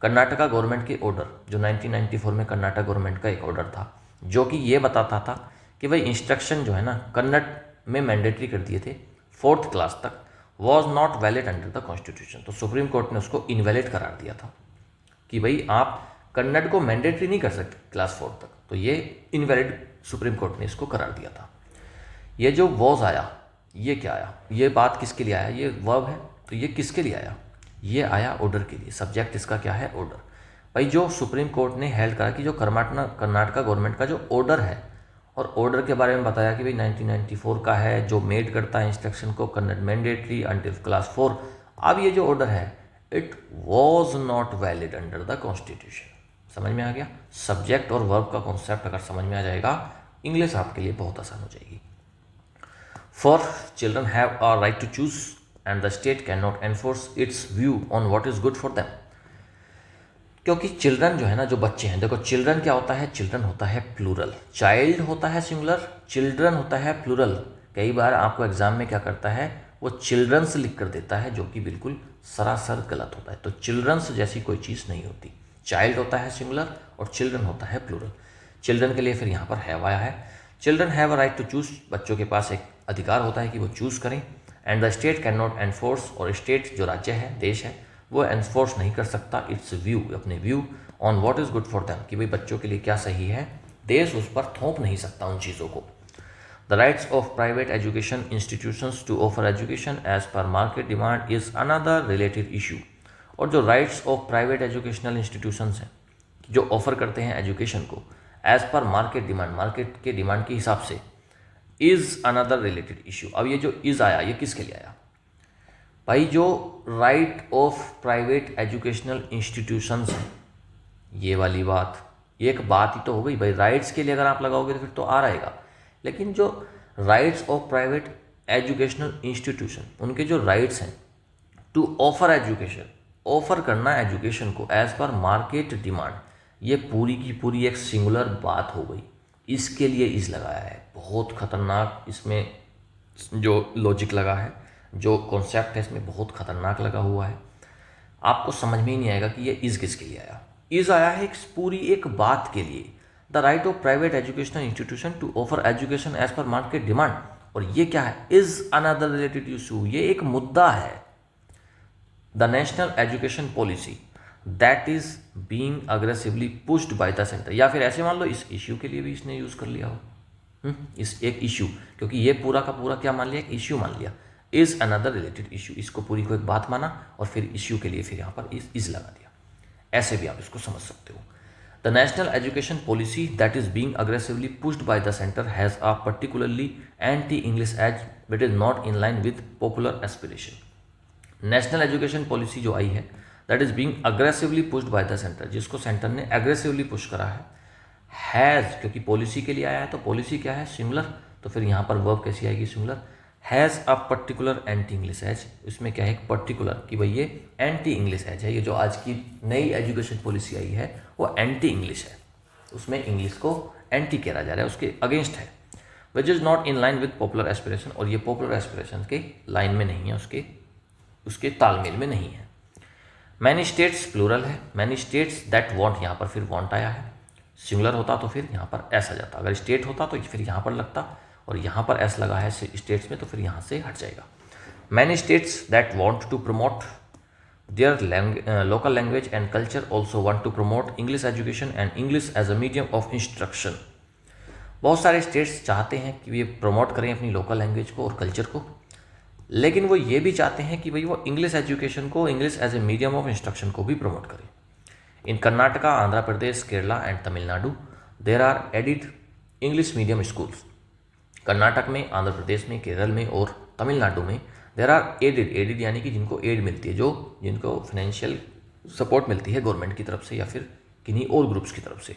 कर्नाटका गवर्नमेंट के ऑर्डर, जो 1994 में कर्नाटक गवर्नमेंट का एक ऑर्डर था जो कि ये बताता था कि भाई इंस्ट्रक्शन जो है ना कन्नड़ में मैंडेटरी कर दिए थे 4th क्लास तक, was not valid under the constitution. तो सुप्रीम कोर्ट ने उसको इनवैलिड करार दिया था कि भाई आप कन्नड़ को मैंडेटरी नहीं कर सकते क्लास 4 तक, तो ये इनवैलिड सुप्रीम कोर्ट ने इसको करार दिया था. ये जो वॉज आया, ये क्या आया, ये बात किसके लिए आया, ये वर्ब है, तो ये किसके लिए आया, ये आया ऑर्डर के लिए. सब्जेक्ट इसका क्या है, ऑर्डर. भाई जो सुप्रीम कोर्ट ने हेल्ड करा कि जो कर्नाटका गवर्नमेंट का जो ऑर्डर है, और ऑर्डर के बारे में बताया कि भाई 1994 का है, जो मेड करता है इंस्ट्रक्शन को कन्नड़ मैंडेटरी अंटिल क्लास 4. अब ये जो ऑर्डर है it was not valid under the constitution. समझ में आ गया. सब्जेक्ट और वर्ब का कॉन्सेप्ट अगर समझ में आ जाएगा, इंग्लिश आपके लिए बहुत आसान हो जाएगी. For children have a right to choose and the state can not enforce its view on what is good for them. क्योंकि चिल्ड्रन जो है ना, जो बच्चे हैं, देखो चिल्ड्रन क्या होता है, चिल्ड्रन होता है प्लूरल, चाइल्ड होता है सिंगुलर, चिल्ड्रन होता है प्लूरल. कई बार आपको एग्जाम में क्या करता है, वो चिल्ड्रंस लिख कर देता है, जो कि बिल्कुल सरासर गलत होता है. तो चिल्ड्रंस जैसी कोई चीज़ नहीं होती. चाइल्ड होता है सिंगुलर और चिल्ड्रन होता है प्लूरल. चिल्ड्रन के लिए फिर यहाँ पर हैव आया है. Children have a right to choose, बच्चों के पास एक अधिकार होता है कि वो चूज़ करें. And the state can not enforce, और स्टेट जो राज्य है, देश है, वो एनफोर्स नहीं कर सकता इट्स व्यू, अपने view on what is good for them, कि भाई बच्चों के लिए क्या सही है. देश उस पर थोप नहीं सकता उन चीज़ों को. The rights of private education institutions to offer education as per market demand is another related issue. और जो rights of private educational institutions हैं, जो ऑफर करते हैं एजुकेशन को as per market demand, market के डिमांड के हिसाब से, इज़ अनदर रिलेटेड इशू. अब ये जो इज़ आया, ये किसके लिए आया भाई, जो right of private educational institutions हैं, ये वाली बात, एक बात ही तो हो गई भाई. राइट्स के लिए अगर आप लगाओगे तो फिर तो आ रहेगा, लेकिन जो rights of private educational institution, उनके जो राइट्स हैं टू ऑफर एजुकेशन, ऑफर करना एजुकेशन को एज पर मार्केट डिमांड, ये पूरी की पूरी एक सिंगुलर बात हो गई. इसके लिए इज़ लगाया है. बहुत खतरनाक इसमें जो लॉजिक लगा है, जो कॉन्सेप्ट है इसमें बहुत खतरनाक लगा हुआ है. आपको समझ में ही नहीं आएगा कि ये इज़ किसके लिए आया. इज़ आया है पूरी एक बात के लिए. The right of private educational institution to offer education as per market demand. और ये क्या है, इज़ अनदर रिलेटेड इशू, ये एक मुद्दा है. The national education policy that is being aggressively pushed by the centre, या फिर ऐसे मान लो इस इश्यू के लिए भी इसने यूज़ कर लिया हो. इस एक इश्यू, क्योंकि ये पूरा का पूरा क्या मान लिया, एक इश्यू मान लिया. इज़ अनदर रिलेटेड इशू, इसको पूरी को एक बात माना और फिर इश्यू के लिए फिर यहाँ पर इज़ लगा दिया. ऐसे भी आप इसको समझ सकते हो. The national education policy that is being aggressively pushed by the centre has a particularly anti English edge with is not in line with popular aspiration. National education policy जो आई है that is being aggressively pushed by the centre, जिसको centre ने aggressively push करा है. Has, क्योंकि policy के लिए आया है तो पॉलिसी क्या है, सिंगुलर, तो फिर यहाँ पर वर्ब कैसी आएगी, singular. Has a particular anti English edge, इसमें क्या है एक पर्टिकुलर कि भाई ये एंटी इंग्लिश एज है, ये जो आज की नई एजुकेशन पॉलिसी आई है वो एंटी इंग्लिश है, उसमें इंग्लिश को एंटी कहा जा रहा है, उसके अगेंस्ट है। Which is not in line with popular aspiration, और ये पॉपुलर एस्पिरेशन के लाइन में नहीं है, उसके तालमेल में नहीं है। मैनी स्टेट्स प्लूरल है, मैनी स्टेट्स दैट वांट, यहाँ पर फिर वांट आया है, सिंगुलर होता तो फिर यहाँ पर एस आ जाता, अगर स्टेट होता तो फिर यहाँ पर लगता, और यहाँ पर एस लगा है स्टेट्स में तो फिर यहाँ से हट जाएगा। Many states that want to promote their local language and culture also want to promote English education and English as a medium of instruction. बहुत सारे स्टेट्स चाहते हैं कि ये प्रमोट करें अपनी लोकल लैंग्वेज को और कल्चर को, लेकिन वो ये भी चाहते हैं कि भाई वो इंग्लिश एजुकेशन को, English as a medium of instruction को भी प्रमोट करें। In Karnataka, Andhra Pradesh, Kerala and Tamil Nadu there are aided English medium schools. Karnataka में, आंध्र प्रदेश में, केरल में और तमिलनाडु में देर आर एडिड यानी कि जिनको एड मिलती है, जिनको फाइनेंशियल सपोर्ट मिलती है गवर्नमेंट की तरफ से या फिर किन्हीं और ग्रुप्स की तरफ से।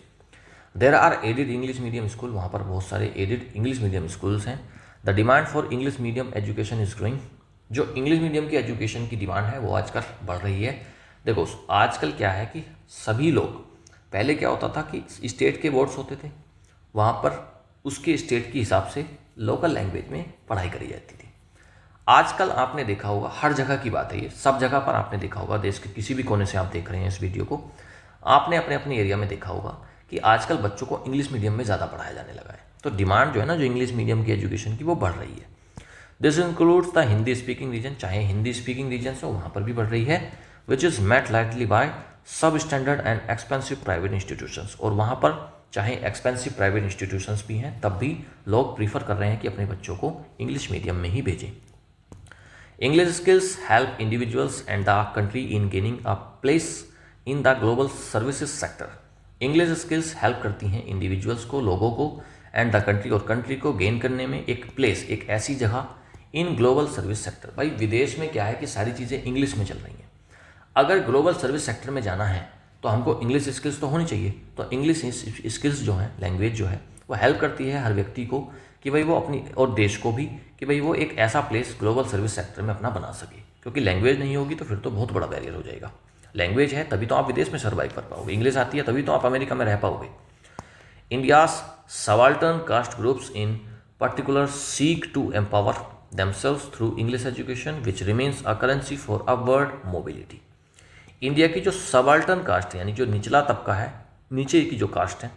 There are aided English medium school, वहाँ पर बहुत सारे एडिड इंग्लिश मीडियम स्कूल्स हैं। The demand for English medium education is growing, जो इंग्लिश मीडियम की एजुकेशन की डिमांड है वो आजकल बढ़ रही है। देखो आजकल क्या है कि सभी लोग, पहले क्या होता था कि स्टेट के बोर्ड्स होते थे, वहाँ पर उसके स्टेट के हिसाब से लोकल लैंग्वेज में पढ़ाई करी जाती थी। आजकल आपने देखा होगा, हर जगह की बात है ये, सब जगह पर आपने देखा होगा, देश के किसी भी कोने से आप देख रहे हैं इस वीडियो को, आपने अपने अपने एरिया में देखा होगा कि आजकल बच्चों को इंग्लिश मीडियम में ज़्यादा पढ़ाया जाने लगा है। तो डिमांड जो है ना, जो इंग्लिश मीडियम की एजुकेशन की, वो बढ़ रही है। This includes the Hindi speaking region, चाहे हिंदी स्पीकिंग रीजन हो वहाँ पर भी बढ़ रही है। Which is met lightly by substandard and expensive private institutions, और वहाँ पर चाहे एक्सपेंसिव प्राइवेट इंस्टीट्यूशंस भी हैं, तब भी लोग प्रीफर कर रहे हैं कि अपने बच्चों को इंग्लिश मीडियम में ही भेजें। English skills help individuals and the country in gaining a place in the global services sector. English skills help करती हैं इंडिविजुअल्स को, लोगों को, एंड द कंट्री, और कंट्री को गेन करने में एक प्लेस, एक ऐसी जगह इन ग्लोबल सर्विस सेक्टर। भाई विदेश में क्या है कि सारी चीज़ें इंग्लिश में चल रही हैं, अगर ग्लोबल सर्विस सेक्टर में जाना है तो हमको इंग्लिश स्किल्स तो होनी चाहिए। तो इंग्लिश स्किल्स जो हैं, लैंग्वेज जो है, वो हेल्प करती है हर व्यक्ति को कि भाई वो अपनी, और देश को भी, कि भाई वो एक ऐसा प्लेस ग्लोबल सर्विस सेक्टर में अपना बना सके। क्योंकि लैंग्वेज नहीं होगी तो फिर तो बहुत बड़ा बैरियर हो जाएगा। लैंग्वेज है तभी तो आप विदेश में सर्वाइव कर पाओगे, इंग्लिश आती है तभी तो आप अमेरिका में रह पाओगे। India's subaltern caste groups in particular seek to empower themselves through English education which remains a currency for upward mobility। India की जो सबाल्टर्न कास्ट है, यानी जो निचला तबका है, नीचे की जो कास्ट है,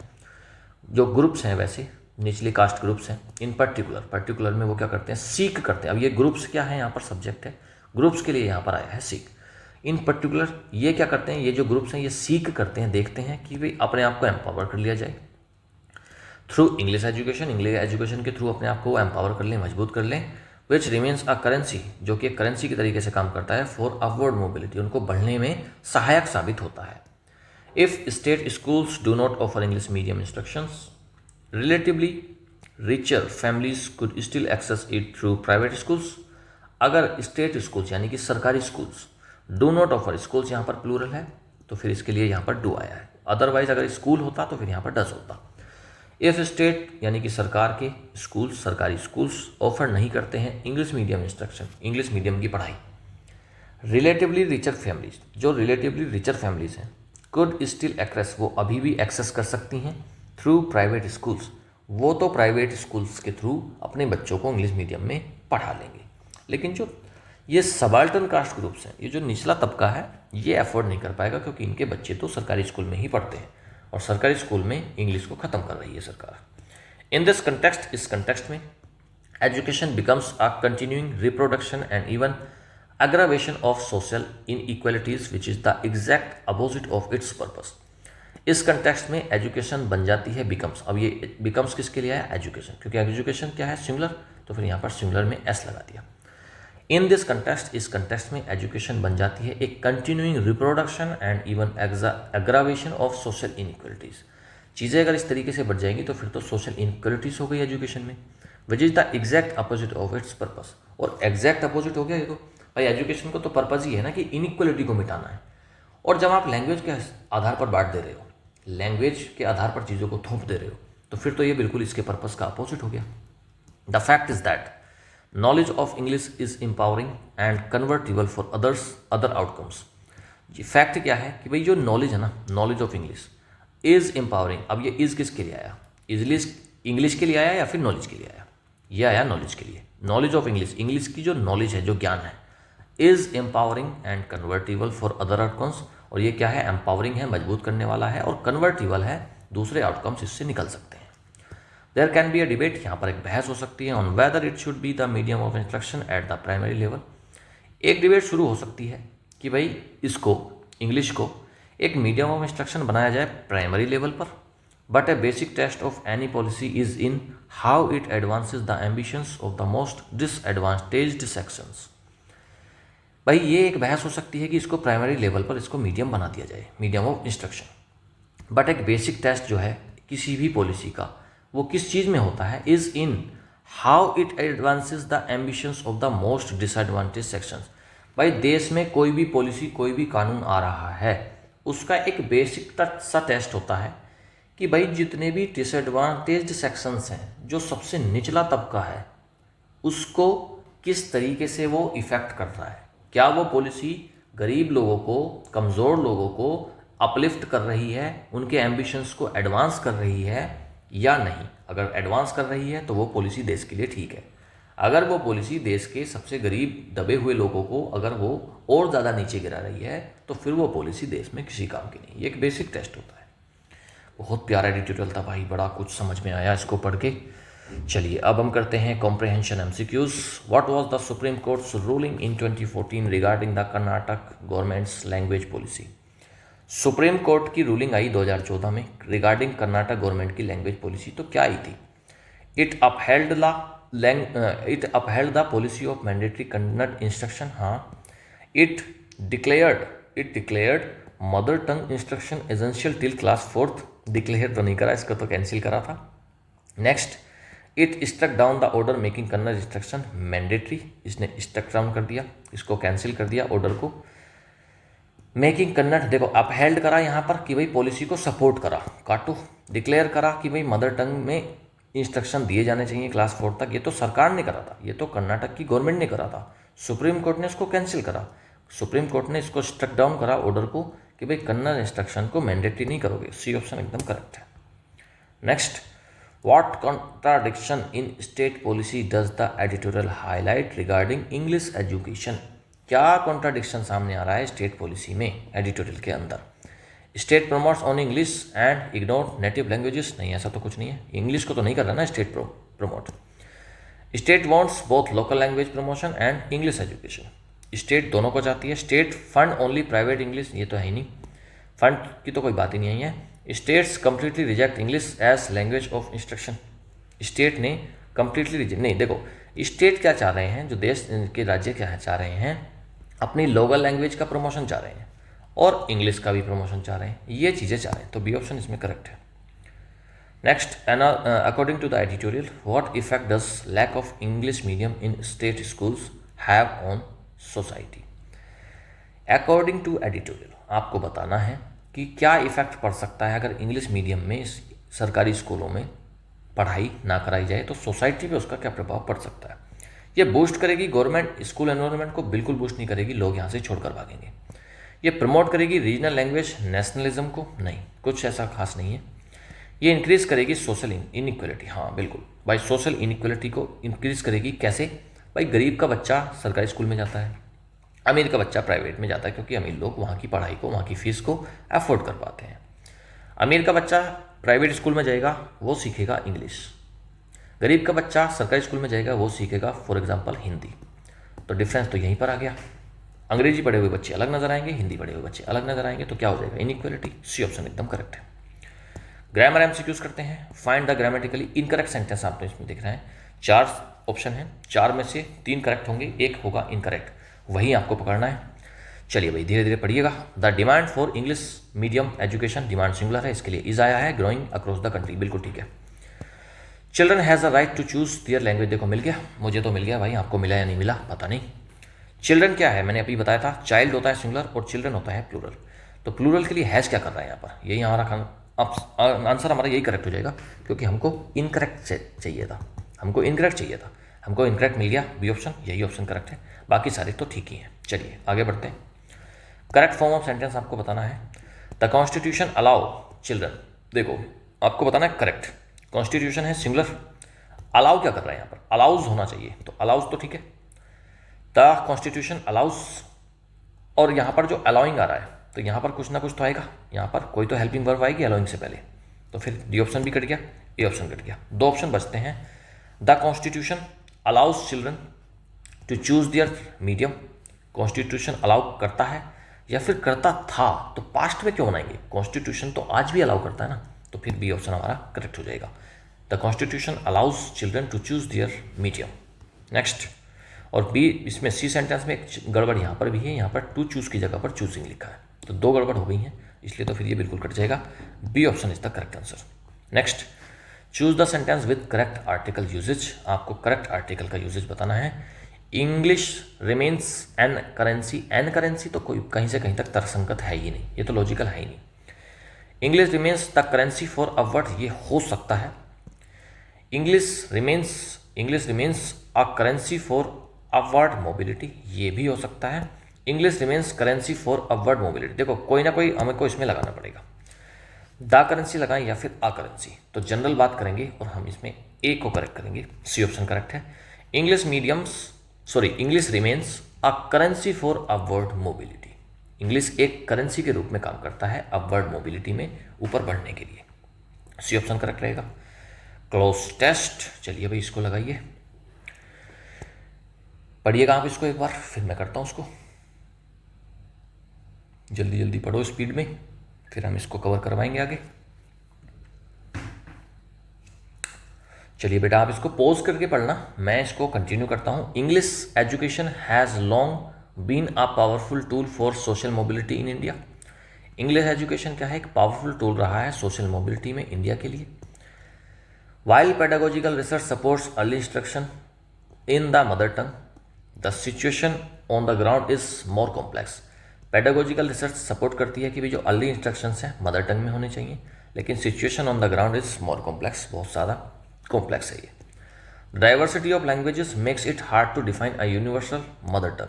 जो ग्रुप्स हैं, वैसे निचले कास्ट ग्रुप्स हैं, इन पर्टिकुलर में वो क्या करते हैं, सीख करते हैं। अब ये ग्रुप्स क्या है, यहाँ पर सब्जेक्ट है, ग्रुप्स के लिए यहाँ पर आया है सीख। इन पर्टिकुलर ये क्या करते हैं, ये जो ग्रुप्स हैं ये सीख करते हैं, देखते हैं कि भाई अपने आप को एम्पावर कर लिया जाए थ्रू इंग्लिश एजुकेशन के थ्रू अपने आप को एम्पावर कर लें, मजबूत कर लें। विच रिमेन्स अ करेंसी, जो कि एक करेंसी की तरीके से काम करता है फॉर अपवर्ड मोबिलिटी, उनको बढ़ने में सहायक साबित होता है। If state schools do not offer English medium instructions, relatively richer families could still access it through private schools. अगर स्टेट स्कूल्स यानी कि सरकारी schools do not offer, schools यहाँ पर प्लूरल है तो फिर इसके लिए यहाँ पर डू आया है, अदरवाइज अगर स्कूल होता तो फिर यहाँ पर डज होता। इफ स्टेट यानी कि सरकार के स्कूल्स, सरकारी स्कूल्स ऑफर नहीं करते हैं English medium instruction, English medium की पढ़ाई, रिलेटिवली रिचर फैमिलीज, जो रिलेटिवली रिचर फैमिलीज हैं, कुड स्टिल एक्सेस, वो अभी भी एक्सेस कर सकती हैं थ्रू प्राइवेट स्कूल्स, वो तो प्राइवेट स्कूल्स के थ्रू अपने बच्चों को इंग्लिश मीडियम में पढ़ा लेंगे। लेकिन जो ये सबाल्टर्न कास्ट ग्रुप्स हैं, ये जो निचला तबका है, ये अफोर्ड नहीं कर पाएगा क्योंकि इनके बच्चे तो सरकारी स्कूल में ही पढ़ते हैं और सरकारी स्कूल में इंग्लिश को ख़त्म कर रही है सरकार। इन दिस कंटेक्स्ट, इस कंटेक्स्ट में education becomes a continuing reproduction and even अग्रावेशन of social inequalities which is the exact opposite of its purpose. इस कंटेक्स्ट में एजुकेशन बन जाती है बिकम्स। अब ये बिकम्स किसके लिए आया, एजुकेशन, क्योंकि एजुकेशन क्या है, सिंगुलर, तो फिर यहाँ पर सिंगुलर में एस लगा दिया। इन दिस कंटेक्स्ट, इस कंटेक्स्ट में एजुकेशन बन जाती है एक continuing reproduction and even aggravation of social inequalities. चीज़ें अगर इस तरीके से बढ़ जाएंगी तो फिर तो सोशल इनइक्वालिटीज़ हो गई एजुकेशन में, which is the exact opposite of its purpose. और एग्जैक्ट अपोजिट हो गया ये तो, भाई एजुकेशन को तो पर्पज़ ही है ना कि इनइक्वालिटी को मिटाना है। और जब आप लैंग्वेज के आधार पर बांट दे रहे हो, लैंग्वेज के आधार पर चीज़ों को थोप दे रहे हो, तो फिर तो ये बिल्कुल इसके पर्पज़ का अपोजिट हो गया। The fact is that knowledge of English is empowering and convertible for other outcomes. जी फैक्ट क्या है कि भाई जो नॉलेज है ना, knowledge of English is empowering. अब ये इज किसके लिए आया? इंग्लिश के लिए आया या फिर नॉलेज के लिए आया? ये आया नॉलेज के लिए। नॉलेज ऑफ इंग्लिश, इंग्लिश की जो नॉलेज है, जो ज्ञान है, is empowering and convertible for other outcomes. और ये क्या है? एम्पावरिंग है, मजबूत करने वाला है, और कन्वर्टेबल है, दूसरे आउटकम्स इससे निकल सकते हैं। There can be a debate, यहाँ पर एक बहस हो सकती है, on whether it should be the medium of instruction at the primary level. एक डिबेट शुरू हो सकती है कि भाई इसको, इंग्लिश को, एक मीडियम ऑफ इंस्ट्रक्शन बनाया जाए प्राइमरी लेवल पर। But a basic test of any policy is in how it advances the ambitions of the most disadvantaged sections. भाई ये एक बहस हो सकती है कि इसको प्राइमरी लेवल पर इसको मीडियम बना दिया जाए, मीडियम ऑफ इंस्ट्रक्शन। बट एक बेसिक टेस्ट जो है किसी भी पॉलिसी का, वो किस चीज़ में होता है? Is in how it advances the ambitions of the most disadvantage sections. भाई देश में कोई भी पॉलिसी, कोई भी कानून आ रहा है, उसका एक बेसिक सा टेस्ट होता है कि भाई जितने भी डिसएडवांटेज्ड सेक्शंस हैं, जो सबसे निचला तबका है, उसको किस तरीके से वो इफ़ेक्ट कर रहा है। क्या वो पॉलिसी गरीब लोगों को, कमज़ोर लोगों को अपलिफ्ट कर रही है, उनके एम्बिशंस को एडवांस कर रही है या नहीं? अगर एडवांस कर रही है तो वो पॉलिसी देश के लिए ठीक है। अगर वो पॉलिसी देश के सबसे गरीब दबे हुए लोगों को अगर वो और ज़्यादा नीचे गिरा रही है, तो फिर वो पॉलिसी देश में किसी काम की नहीं। ये एक बेसिक टेस्ट होता है। बहुत प्यारा एडिटोरियल था भाई, बड़ा कुछ समझ में आया इसको पढ़ के। चलिए अब हम करते हैं comprehension MCQs. What was the supreme court's ruling in 2014 regarding the Karnataka government's language policy. Supreme court की रूलिंग आई 2014 में रिगार्डिंग कर्नाटक गवर्नमेंट की लैंग्वेज पॉलिसी। तो क्या आई थी? It upheld the policy of mandatory Kannada instruction. हाँ। It declared mother tongue instruction essential till class 4th। Declare तो नहीं करा, इसको तो कैंसिल करा था। Next, it struck down the order making Kannada instruction mandatory. इसने स्ट्रक डाउन कर दिया, इसको कैंसिल कर दिया ऑर्डर को। मेकिंग कन्नड़, देखो अपहेल्ड करा यहाँ पर कि भाई पॉलिसी को सपोर्ट करा, काटो। डिक्लेयर करा कि भाई मदर टंग में इंस्ट्रक्शन दिए जाने चाहिए क्लास 4 तक। ये तो सरकार ने करा था, ये तो कर्नाटक की गवर्नमेंट ने करा था। सुप्रीम कोर्ट ने इसको कैंसिल करा, सुप्रीम कोर्ट ने इसको स्ट्रक डाउन करा ऑर्डर को कि भाई कन्नड़ इंस्ट्रक्शन को मैंडेटरी नहीं करोगे। सी ऑप्शन एकदम करेक्ट है। Next, what contradiction in state policy does the editorial highlight regarding English education. क्या कॉन्ट्राडिक्शन सामने आ रहा है स्टेट पॉलिसी में, एडिटोरियल के अंदर? State promotes on English and ignore native languages. नहीं, ऐसा तो कुछ नहीं है, इंग्लिश को तो नहीं कर रहा ना state promote. State wants both local language promotion and English education. State दोनों को चाहती है। State fund only private English, ये तो है ही नहीं, फंड की तो कोई बात ही नहीं है। States completely reject English as language of instruction. State ने कम्प्लीटली रिजेक्ट नहीं, देखो स्टेट क्या चाह रहे हैं, जो देश के राज्य क्या चाह रहे हैं, अपनी लोकल लैंग्वेज का प्रमोशन चाह रहे हैं और इंग्लिश का भी प्रमोशन चाह रहे हैं, ये चीज़ें चाह रहे हैं। तो बी ऑप्शन इसमें करेक्ट है। Next, according to the editorial, what effect does lack of English medium in state schools have on society. According to editorial आपको बताना है कि क्या इफेक्ट पड़ सकता है अगर इंग्लिश मीडियम में सरकारी स्कूलों में पढ़ाई ना कराई जाए, तो सोसाइटी पे उसका क्या प्रभाव पड़ सकता है। ये बूस्ट करेगी गवर्नमेंट स्कूल एनवायरनमेंट को, बिल्कुल बूस्ट नहीं करेगी, लोग यहाँ से छोड़कर भागेंगे। ये प्रमोट करेगी रीजनल लैंग्वेज नेशनलिज्म को, नहीं, कुछ ऐसा खास नहीं है। ये इंक्रीज़ करेगी सोशल इनइक्वलिटी, हाँ बिल्कुल भाई, सोशल इनइक्वलिटी को इंक्रीज़ करेगी। कैसे भाई? गरीब का बच्चा सरकारी स्कूल में जाता है, अमीर का बच्चा प्राइवेट में जाता है, क्योंकि अमीर लोग वहाँ की पढ़ाई को, वहाँ की फ़ीस को अफोर्ड कर पाते हैं। अमीर का बच्चा प्राइवेट स्कूल में जाएगा, वो सीखेगा इंग्लिश। गरीब का बच्चा सरकारी स्कूल में जाएगा, वो सीखेगा फॉर एग्जांपल हिंदी। तो डिफरेंस तो यहीं पर आ गया। अंग्रेजी पढ़े हुए बच्चे अलग नजर आएंगे, हिंदी पढ़े हुए बच्चे अलग नजर आएंगे, तो क्या हो जाएगा? इनइक्वलिटी। सी ऑप्शन एकदम करेक्ट है। ग्रामर एमसीक्यूज करते हैं। Find the grammatically incorrect sentence. आपको इसमें दिख रहा है 4 ऑप्शन है, 4 में से 3 करेक्ट होंगे, 1 होगा इनकरेक्ट, वही आपको पकड़ना है। चलिए भाई धीरे धीरे पढ़िएगा। The demand for English medium education, demand singular है, इसके लिए इज आया है। ग्रोइंग अक्रॉस द कंट्री, बिल्कुल ठीक है। Children has a right to choose their language, देखो मिल गया, मुझे तो मिल गया भाई, आपको मिला या नहीं मिला पता नहीं। चिल्ड्रन क्या है, मैंने अभी बताया था, चाइल्ड होता है सिंगुलर और चिल्ड्रन होता है प्लूरल। तो प्लूरल के लिए हैज़ क्या कर रहा है यहाँ पर, यही हमारा आंसर हमारा यही करेक्ट हो जाएगा, क्योंकि हमको इनकरेक्ट चाहिए था, हमको इनकरेक्ट चाहिए था। हमको इनकरेक्ट मिल गया बी ऑप्शन, यही ऑप्शन करेक्ट है, बाकी सारे तो ठीक ही हैं। चलिए आगे बढ़ते हैं। करेक्ट फॉर्म ऑफ सेंटेंस आपको बताना है। द कॉन्स्टिट्यूशन अलाउ चिल्ड्रन, देखो आपको बताना है करेक्ट, कॉन्स्टिट्यूशन है सिंगुलर, अलाउ क्या कर रहा है यहाँ पर, अलाउज होना चाहिए, तो अलाउज तो ठीक है, द कॉन्स्टिट्यूशन अलाउज, और यहाँ पर जो अलाउइंग आ रहा है तो यहाँ पर कुछ ना कुछ तो आएगा, यहाँ पर कोई तो हेल्पिंग वर्ब आएगी अलाउइंग से पहले, तो फिर डी ऑप्शन भी कट गया, ए ऑप्शन कट गया, दो ऑप्शन बचते हैं। The constitution allows children to choose their medium, constitution allow करता है या फिर करता था, तो पास्ट में क्यों बनाएंगे, कॉन्स्टिट्यूशन तो आज भी अलाउ करता है ना, तो फिर बी ऑप्शन हमारा करेक्ट हो जाएगा। The constitution allows children to choose their medium. Next, और बी, इसमें सी सेंटेंस में एक गड़बड़ यहाँ पर भी है, यहाँ पर टू चूज की जगह पर चूजिंग लिखा है, तो दो गड़बड़ हो गई हैं, इसलिए तो फिर ये बिल्कुल कट जाएगा, B option is the correct answer. Next, choose the sentence with correct article usage, आपको करेक्ट आर्टिकल का यूजेज बताना है। English remains an currency, an currency तो कोई कहीं से कहीं तक तर्कसंगत है ही नहीं, ये तो लॉजिकल है ही नहीं। English remains the currency for a word, ये हो सकता है। English remains a currency for upward mobility, ये भी हो सकता है। English remains currency for upward mobility, देखो कोई ना कोई हमें को इसमें लगाना पड़ेगा, द करेंसी लगाएं या फिर आ करेंसी, तो जनरल बात करेंगे और हम इसमें ए को करेक्ट करेंगे, सी ऑप्शन करेक्ट है। English remains a currency for upward mobility, English एक करेंसी के रूप में काम करता है अपवर्ड मोबिलिटी में, ऊपर बढ़ने के लिए, सी ऑप्शन करेक्ट रहेगा। क्लोज टेस्ट, चलिए भाई इसको लगाइए, पढ़िएगा आप इसको एक बार, फिर मैं करता हूँ उसको, जल्दी जल्दी पढ़ो स्पीड में, फिर हम इसको कवर करवाएंगे आगे। चलिए बेटा आप इसको पॉज करके पढ़ना, मैं इसको कंटिन्यू करता हूँ। English education has long been a powerful tool for social mobility in India, English education क्या है, एक पावरफुल टूल रहा है सोशल मोबिलिटी में इंडिया के लिए। While pedagogical research supports early instruction in the mother tongue, the situation on the ground is more complex, pedagogical research support करती है कि भाई जो अर्ली इंस्ट्रक्शंस हैं मदर टंग में होने चाहिए, लेकिन situation on the ground is more complex, बहुत ज़्यादा कॉम्प्लेक्स है ये। Diversity of languages makes it hard to define a universal mother tongue,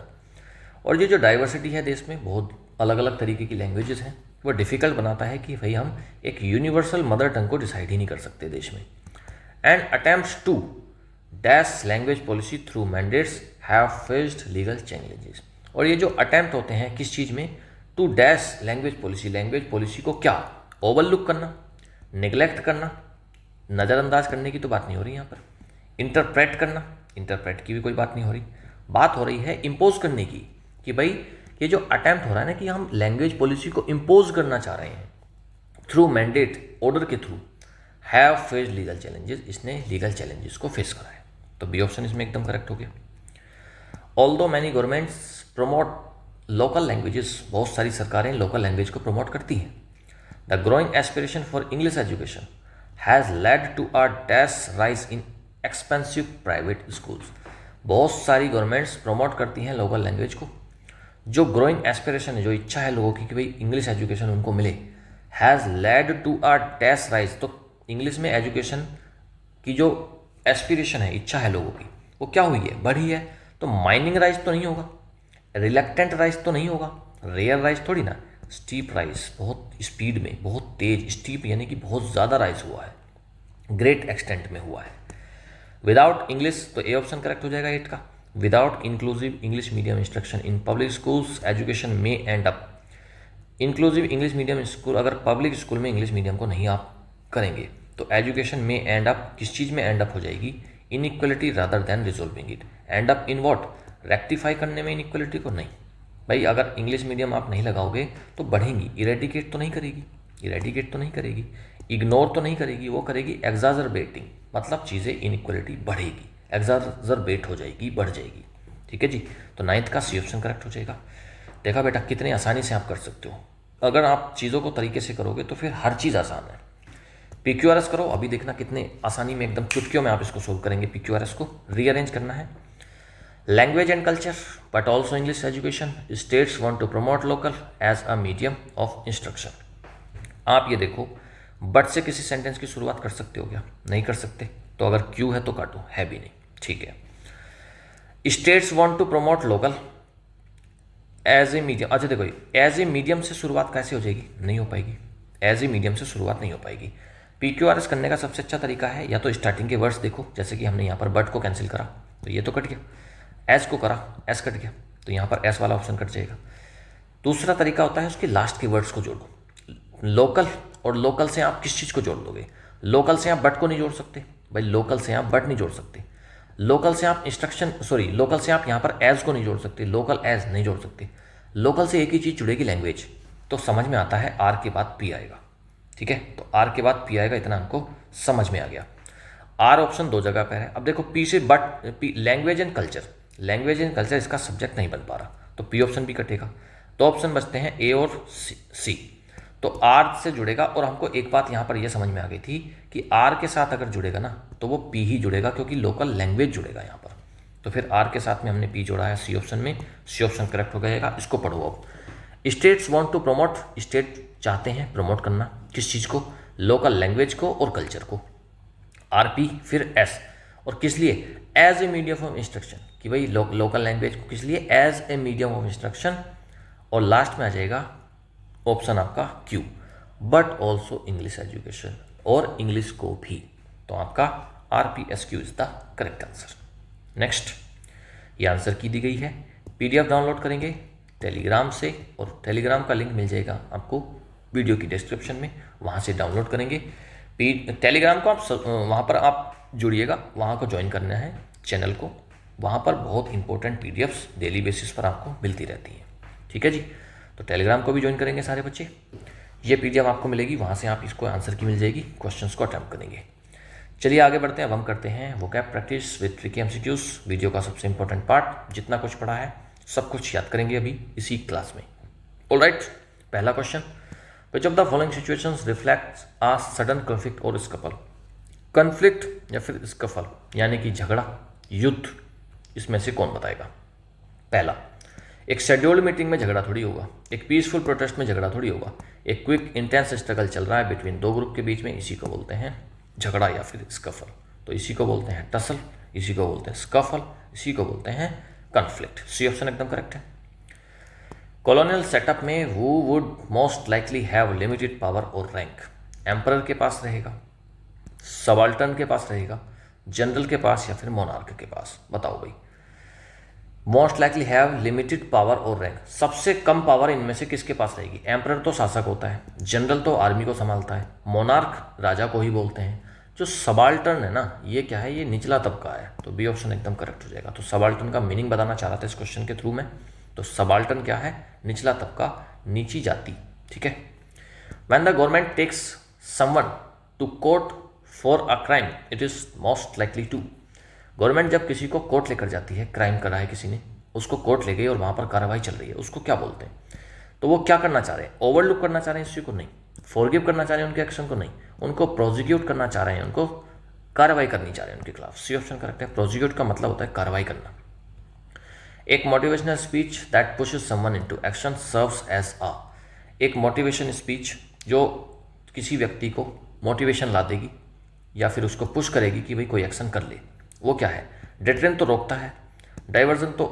और ये जो डाइवर्सिटी है देश में, बहुत अलग अलग तरीके की लैंग्वेजेस हैं, वो डिफ़िकल्ट बनाता है कि भाई हम एक यूनिवर्सल मदर टंग को डिसाइड ही नहीं कर सकते देश में। And attempts to dash language policy through mandates have faced legal challenges, और ये जो अटैम्प्ट होते हैं किस चीज़ में, टू डैश लैंग्वेज पॉलिसी को क्या ओवरलुक करना, निगलेक्ट करना, नज़रअंदाज करने की तो बात नहीं हो रही यहाँ पर, इंटरप्रेट करना, इंटरप्रेट की भी कोई बात नहीं हो रही, बात हो रही है इम्पोज करने की, कि भाई ये जो अटैम्प्ट हो रहा है ना कि हम लैंग्वेज पॉलिसी को इम्पोज करना चाह रहे हैं थ्रू मैंडेट, ऑर्डर के through, have faced legal challenges, इसने लीगल चैलेंजेस को फेस करा है, तो बी ऑप्शन इसमें एकदम करेक्ट हो गया। Although many governments promote local languages, बहुत सारी सरकारें लोकल लैंग्वेज को प्रमोट करती हैं। The growing aspiration for English education has led to a dash rise in expensive private schools, बहुत सारी गवर्नमेंट्स प्रमोट करती हैं लोकल लैंग्वेज को, जो ग्रोइंग एस्पिरेशन है, जो इच्छा है लोगों की कि भाई इंग्लिश एजुकेशन उनको मिले, has led to a dash rise, तो इंग्लिश में एजुकेशन की जो एस्पिरेशन है, इच्छा है लोगों की, वो क्या हुई है, बढ़ी है, तो माइनिंग राइज तो नहीं होगा, रिलक्टेंट राइज तो नहीं होगा, रेयर राइज थोड़ी ना, स्टीप राइज, बहुत स्पीड में, बहुत तेज, स्टीप यानी कि बहुत ज़्यादा राइज हुआ है, ग्रेट एक्सटेंट में हुआ है। विदाउट इंग्लिश, तो ए ऑप्शन करेक्ट हो जाएगा 8 का। Without inclusive English medium instruction in public schools education में end up, inclusive English medium school, अगर पब्लिक स्कूल में इंग्लिश मीडियम को नहीं आप करेंगे तो एजुकेशन में एंड अप, किस चीज़ में एंड अप हो जाएगी, inequality rather than resolving it, and up in what, rectify करने में इनइक्वलिटी को, नहीं भाई, अगर इंग्लिश मीडियम आप नहीं लगाओगे तो बढ़ेंगी, इरेडिकेट तो नहीं करेगी, इग्नोर तो नहीं करेगी, वो करेगी एग्जाजरबेटिंग, मतलब चीज़ें इनइक्वलिटी बढ़ेगी, एग्जाजरबेट हो जाएगी, बढ़ जाएगी, ठीक है जी। तो 9th का सी ऑप्शन करेक्ट हो जाएगा। देखा बेटा कितने आसानी से आप कर सकते हो, अगर आप चीज़ों को तरीके से करोगे तो फिर हर चीज़ आसान है। PQRS करो, अभी देखना कितने आसानी में, एकदम चुटकियों में आप इसको सोल्व करेंगे। PQRS को रीअरेंज करना है। Language and culture but also English education, states want to promote local as a medium of instruction. आप ये देखो, बट से किसी सेंटेंस की शुरुआत कर सकते हो क्या, नहीं कर सकते, तो अगर क्यू है तो काटो, है भी नहीं, ठीक है। States want to promote local as a medium. अच्छा देखो, एज ए मीडियम से शुरुआत कैसे हो जाएगी, नहीं हो पाएगी, एज ए मीडियम से शुरुआत नहीं हो पाएगी। PQRS करने का सबसे अच्छा तरीका है या तो स्टार्टिंग के वर्ड्स देखो, जैसे कि हमने यहाँ पर बट को कैंसिल करा तो ये तो कट गया, एस को करा एस कट गया, तो यहाँ पर एस वाला ऑप्शन कट जाएगा। दूसरा तरीका होता है उसके लास्ट के वर्ड्स को जोड़ो, लोकल, और लोकल से आप किस चीज़ को जोड़ दोगे, लोकल से आप बट को नहीं जोड़ सकते भाई, लोकल से आप बट नहीं जोड़ सकते, लोकल से आप लोकल से आप यहाँ पर एज को नहीं जोड़ सकते, लोकल एज नहीं जोड़ सकते, लोकल से एक ही चीज़ जुड़ेगी, लैंग्वेज। तो समझ में आता है आर के बाद पी आएगा, ठीक है, तो आर के बाद पी आएगा, इतना हमको समझ में आ गया। आर ऑप्शन दो जगह पर है। अब देखो पी से but, language and culture, language and culture इसका सब्जेक्ट नहीं बन पा रहा, तो पी ऑप्शन भी कटेगा। तो ऑप्शन बचते हैं ए और सी। तो आर से जुड़ेगा, और हमको एक बात यहाँ पर यह समझ में आ गई थी कि आर के साथ अगर जुड़ेगा ना तो वो पी ही जुड़ेगा, क्योंकि लोकल लैंग्वेज जुड़ेगा यहाँ पर। तो फिर आर के साथ में हमने पी जोड़ा है सी ऑप्शन में, सी ऑप्शन करेक्ट हो जाएगा। इसको पढ़ो अब। States want to promote, state चाहते हैं प्रमोट करना किस चीज़ को, लोकल लैंग्वेज को और कल्चर को, आर पी फिर एस, और किस लिए, as a medium of instruction, कि भाई लोकल लैंग्वेज को किस लिए, as a medium of instruction, और लास्ट में आ जाएगा ऑप्शन आपका Q, but also English education, और इंग्लिश को भी। तो आपका RPSQ is the correct answer. Next, ये आंसर की दी गई है, PDF डाउनलोड करेंगे टेलीग्राम से, और टेलीग्राम का लिंक मिल जाएगा आपको वीडियो की डिस्क्रिप्शन में, वहाँ से डाउनलोड करेंगे। टेलीग्राम को आप वहाँ पर आप जुड़िएगा, वहाँ को ज्वाइन करना है चैनल को, वहाँ पर बहुत इंपॉर्टेंट PDFs डेली बेसिस पर आपको मिलती रहती हैं, ठीक है जी। तो टेलीग्राम को भी ज्वाइन करेंगे सारे बच्चे, ये PDF आपको मिलेगी, वहाँ से आप इसको आंसर की मिल जाएगी, क्वेश्चंस को अटैम्प्ट करेंगे। चलिए आगे बढ़ते हैं। अब हम करते हैं vocab practice with tricky MCQs, video का सबसे इंपॉर्टेंट पार्ट। जितना कुछ पढ़ा है सब कुछ याद करेंगे अभी इसी क्लास में। ऑलराइट, पहला question, which of the following situations reflects a sudden conflict और स्कफल। कॉन्फ्लिक्ट या फिर स्कफल यानी कि झगड़ा, युद्ध, इसमें से कौन बताएगा। पहला, एक शेड्यूल्ड मीटिंग में झगड़ा थोड़ी होगा, एक पीसफुल प्रोटेस्ट में झगड़ा थोड़ी होगा, एक क्विक इंटेंस स्ट्रगल चल रहा है बिटवीन दो ग्रुप के बीच में, इसी को बोलते हैं झगड़ा या फिर स्कफल। तो इसी को बोलते हैं टसल, इसी को बोलते हैं स्कफल, इसी को बोलते हैं कॉन्फ्लिक्ट। सी ऑप्शन एकदम करेक्ट है। कॉलोनियल सेटअप में who would most likely have limited power और रैंक। एम्परर के पास रहेगा, सबाल्टर्न के पास रहेगा, जनरल के पास, या फिर मोनार्क के पास, बताओ भाई। Most likely have limited power और रैंक, सबसे कम पावर इनमें से किसके पास रहेगी। एम्परर तो शासक होता है, जनरल तो आर्मी को संभालता है, मोनार्क राजा को ही बोलते हैं, जो सबाल्टर्न है ना ये क्या है, ये निचला तबका है। तो बी ऑप्शन एकदम करेक्ट हो जाएगा। तो सबाल्टर्न का मीनिंग बताना चाह रहा था इस क्वेश्चन के थ्रू में। तो सबाल्टर्न क्या है, निचला तबका, नीची जाति, ठीक है। When the government takes someone to court for a crime it is most likely to. Government जब किसी को कोर्ट लेकर जाती है, क्राइम करा है किसी ने, उसको कोर्ट ले गई और वहाँ पर कार्रवाई चल रही है, उसको क्या बोलते हैं। तो वो क्या करना चाह रहे हैं, ओवरलुक करना चाह रहे हैं इस चीज़ को, नहीं फॉरगिव करना चाह रहे हैं उनके एक्शन को, नहीं उनको प्रोसिक्यूट करना चाह रहे हैं, उनको कार्रवाई करनी चाह रहे हैं उनके खिलाफ। सी ऑप्शन करेक्ट है। प्रोसिक्यूट का मतलब होता है कार्रवाई करना। एक motivational speech that pushes someone into action serves as a. एक मोटिवेशन स्पीच जो किसी व्यक्ति को मोटिवेशन ला देगी या फिर उसको पुश करेगी कि भाई कोई एक्शन कर ले, वो क्या है। डिटरेंट तो रोकता है, डाइवर्जन तो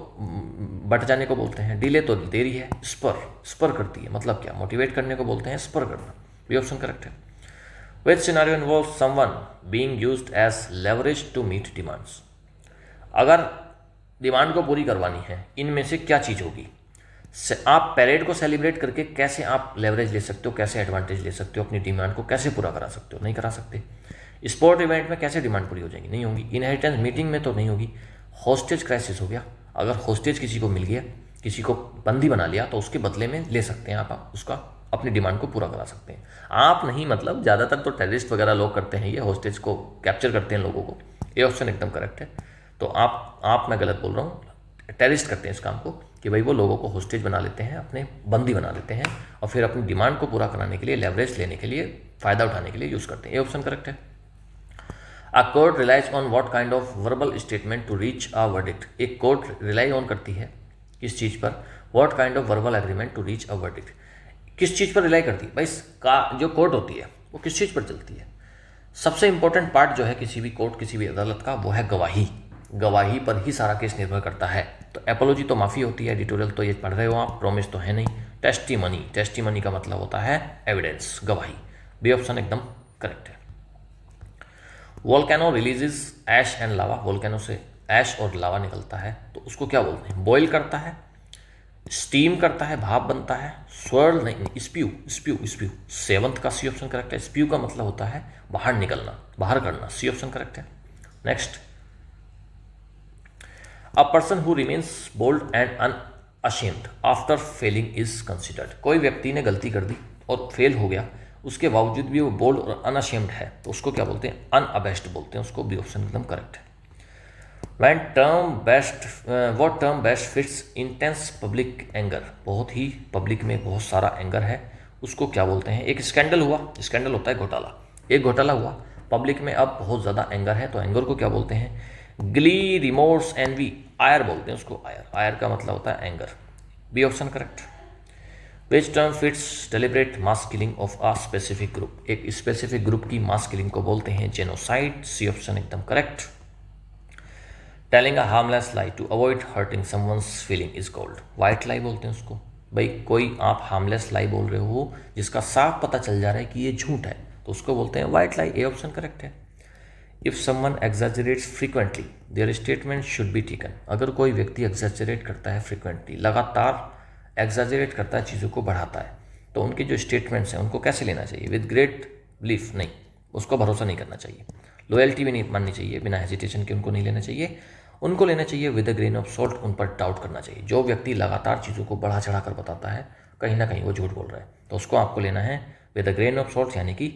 बट जाने को बोलते हैं, डिले तो देरी है, स्पर करती है, मतलब क्या, मोटिवेट करने को बोलते हैं स्पर करना। ये ऑप्शन करेक्ट है। Which scenario involve someone being used as leverage to meet demands. अगर डिमांड को पूरी करवानी है, इनमें से क्या चीज़ होगी। आप पैरेड को सेलिब्रेट करके कैसे आप लेवरेज ले सकते हो, कैसे एडवांटेज ले सकते हो, अपनी डिमांड को कैसे पूरा करा सकते हो, नहीं करा सकते। स्पोर्ट इवेंट में कैसे डिमांड पूरी हो जाएगी, नहीं होगी। इनहेरिटेंस मीटिंग में तो नहीं होगी। हॉस्टेज क्राइसिस हो गया, अगर हॉस्टेज किसी को मिल गया, किसी को बंदी बना लिया, तो उसके बदले में ले सकते हैं आप उसका, अपनी डिमांड को पूरा करा सकते हैं। आप नहीं, मतलब ज़्यादातर तो टेररिस्ट वगैरह लोग करते हैं, ये हॉस्टेज को कैप्चर करते हैं लोगों को। ये ऑप्शन एकदम करेक्ट है। तो आप मैं गलत बोल रहा हूँ, टेररिस्ट करते हैं इस काम को कि भाई वो लोगों को हॉस्टेज बना लेते हैं, अपने बंदी बना लेते हैं, और फिर अपनी डिमांड को पूरा कराने के लिए, लेवरेज लेने के लिए, फ़ायदा उठाने के लिए यूज़ करते हैं। ये ऑप्शन करेक्ट है। A court relies on what kind of verbal statement to reach a verdict? एक कोर्ट रिलाई ऑन करती है किस चीज़ पर, what kind of verbal agreement to reach a verdict? किस चीज़ पर रिलाई करती है भाई, का जो कोर्ट होती है वो किस चीज़ पर चलती है। सबसे इंपॉर्टेंट पार्ट जो है किसी भी कोर्ट, किसी भी अदालत का, वो है गवाही। गवाही पर ही सारा केस निर्भर करता है। तो एपोलॉजी तो माफ़ी होती है, एडिटोरियल तो ये पढ़ रहे हो आप, प्रॉमिस तो है नहीं। टेस्टिमनी का मतलब होता है एविडेंस, गवाही। बी ऑप्शन एकदम करेक्ट है। Volcano releases ash and lava, volcano से ऐश और लावा निकलता है तो उसको क्या बोलते हैं? बॉयल करता है, स्टीम करता है, भाप बनता है, स्वर्ल नहीं, स्प्यू। सेवंथ का सी ऑप्शन करेक्ट है। स्प्यू का मतलब होता है बाहर निकलना, बाहर करना, सी ऑप्शन करेक्ट है। Next, a person who remains bold and unashamed after failing is considered. कोई व्यक्ति ने गलती कर दी और फेल हो गया, उसके बावजूद भी वो बोल्ड और अनअशेम्ड है तो उसको क्या बोलते हैं? अनअबेस्ड बोलते हैं उसको। बी ऑप्शन एकदम करेक्ट है। what term best fits intense public anger, बहुत ही पब्लिक में बहुत सारा एंगर है, उसको क्या बोलते हैं? एक स्कैंडल हुआ, स्कैंडल होता है घोटाला, एक घोटाला हुआ पब्लिक में, अब बहुत ज़्यादा एंगर है तो एंगर को क्या बोलते हैं? ग्ली, रिमोर्स, एनवी, आयर बोलते हैं उसको। आयर का मतलब होता है anger. B option correct. Which term fits deliberate mass killing of a specific group, एक स्पेसिफिक ग्रुप की मास किलिंग को बोलते हैं जेनोसाइड। सी ऑप्शन एकदम correct. Telling a harmless lie to avoid hurting someone's feeling is called, white lie बोलते हैं उसको। भाई कोई आप हार्मलेस लाई बोल रहे हो जिसका साफ पता चल जा रहा है कि ये झूठ है तो उसको बोलते हैं white lie. A option correct है। If someone exaggerates frequently their statement should be taken, अगर कोई व्यक्ति एग्जैजरेट करता है फ्रीक्वेंटली, लगातार एग्जैजरेट करता है, चीज़ों को बढ़ाता है, तो उनके जो स्टेटमेंट्स हैं उनको कैसे लेना चाहिए? विद ग्रेट बिलीफ, नहीं, उसको भरोसा नहीं करना चाहिए। लॉयल्टी भी नहीं माननी चाहिए, बिना हेजिटेशन के उनको नहीं लेना चाहिए, उनको लेना चाहिए with a grain of salt, उन पर डाउट करना चाहिए। जो व्यक्ति लगातार चीज़ों को बढ़ा चढ़ा कर बताता है, कहीं ना कहीं वो झूठ बोल रहा है, तो उसको आपको लेना है with a grain of salt, यानी कि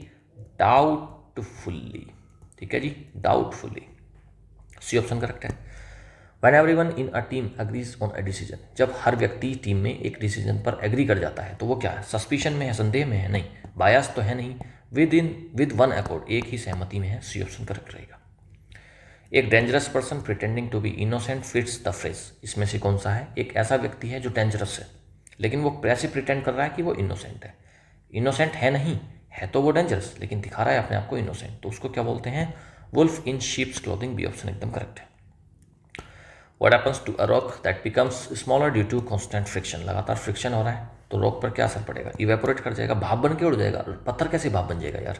डाउटफुल्ली। ठीक है जी, डाउटफुल्ली। सी ऑप्शन करेक्ट है। When everyone in a team agrees on a decision, जब हर व्यक्ति टीम में एक डिसीजन पर एग्री कर जाता है तो वो क्या है? सस्पिशन में है, संदेह में है? नहीं। बायस तो है नहीं। विद वन अकॉर्ड, एक ही सहमति में है। सी ऑप्शन करेक्ट रहेगा। एक dangerous person pretending to be innocent fits the phrase, इसमें से कौन सा है? एक ऐसा व्यक्ति है जो डेंजरस है लेकिन वो ऐसे प्रिटेंड कर रहा है कि वो इनोसेंट है। इनोसेंट है नहीं, है तो वो डेंजरस, लेकिन दिखा रहा है अपने आप को इनोसेंट, तो उसको क्या बोलते हैं? Wolf in sheep's clothing. B option एकदम करेक्ट है। What happens to a rock that becomes smaller due to constant friction, लगातार फ्रिक्शन हो रहा है तो रॉक पर क्या असर पड़ेगा? इवेपोरेट कर जाएगा, भाप बन के उड़ जाएगा। पत्थर कैसे भाप बन जाएगा यार?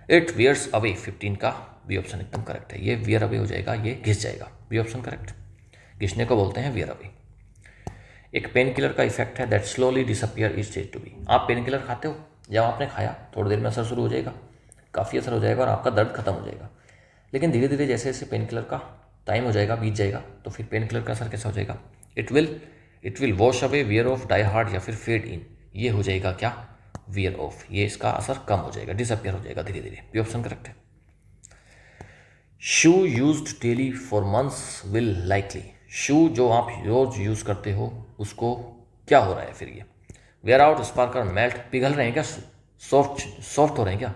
इट वियर्स अवे, 15 का बी ऑप्शन एकदम करेक्ट है। ये वियर अवे हो जाएगा, ये घिस जाएगा। B option correct. घिसने को बोलते हैं वियर अवे। एक पेन किलर का इफेक्ट है that slowly disappear is said to be, आप पेन किलर खाते हो, जब आपने खाया थोड़ी देर में असर शुरू हो जाएगा, काफ़ी असर हो जाएगा और आपका दर्द खत्म हो जाएगा, लेकिन धीरे धीरे जैसे जैसे पेन किलर का टाइम हो जाएगा, बीत जाएगा, तो फिर पेन किलर का असर कैसा हो जाएगा? It will wash away wear off, die hard, या फिर फेड इन, ये हो जाएगा क्या? Wear off. ये इसका असर कम हो जाएगा, डिसअपियर हो जाएगा धीरे धीरे। बी ऑप्शन करेक्ट है। Shoe used daily for months will likely, shoe जो आप रोज यूज़ करते हो उसको क्या हो रहा है फिर? ये वेयर आउट, स्पार्कर, मेल्ट, पिघल रहे हैं क्या? सॉफ्ट हो रहे हैं क्या?